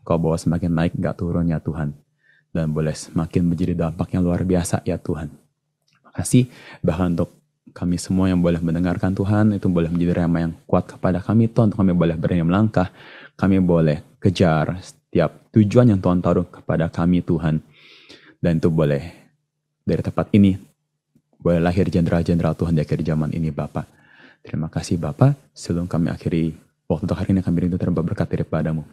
Kau bawa semakin naik gak turun ya Tuhan, dan boleh semakin menjadi dampak yang luar biasa ya Tuhan. Terima kasih bahkan untuk kami semua yang boleh mendengarkan Tuhan, itu boleh menjadi rema yang kuat kepada kami Tuhan, untuk kami boleh berani melangkah, kami boleh kejar setiap tujuan yang Tuhan taruh kepada kami Tuhan. Dan itu boleh dari tempat ini boleh lahir jenderal-jenderal Tuhan di akhir zaman ini Bapak. Terima kasih Bapak. Sebelum kami akhiri waktu hari ini, kami rindu terima berkat daripada-Mu.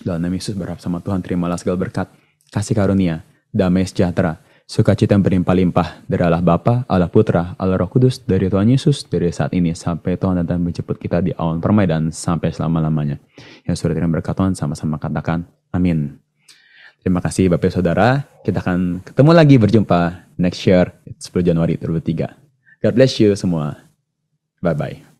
Dalam nama Yesus berharap sama Tuhan, terimalah segala berkat, kasih karunia, damai sejahtera, sukacita yang berlimpah-limpah dari Allah Bapa, Allah Putra, Allah Roh Kudus, dari Tuhan Yesus, dari saat ini sampai Tuhan datang menjemput kita di awan permai dan sampai selama-lamanya. Yang sudah terima berkat Tuhan, sama-sama katakan amin. Terima kasih Bapak Saudara. Kita akan ketemu lagi, berjumpa next year 10 Januari 2023. God bless you semua. Bye-bye.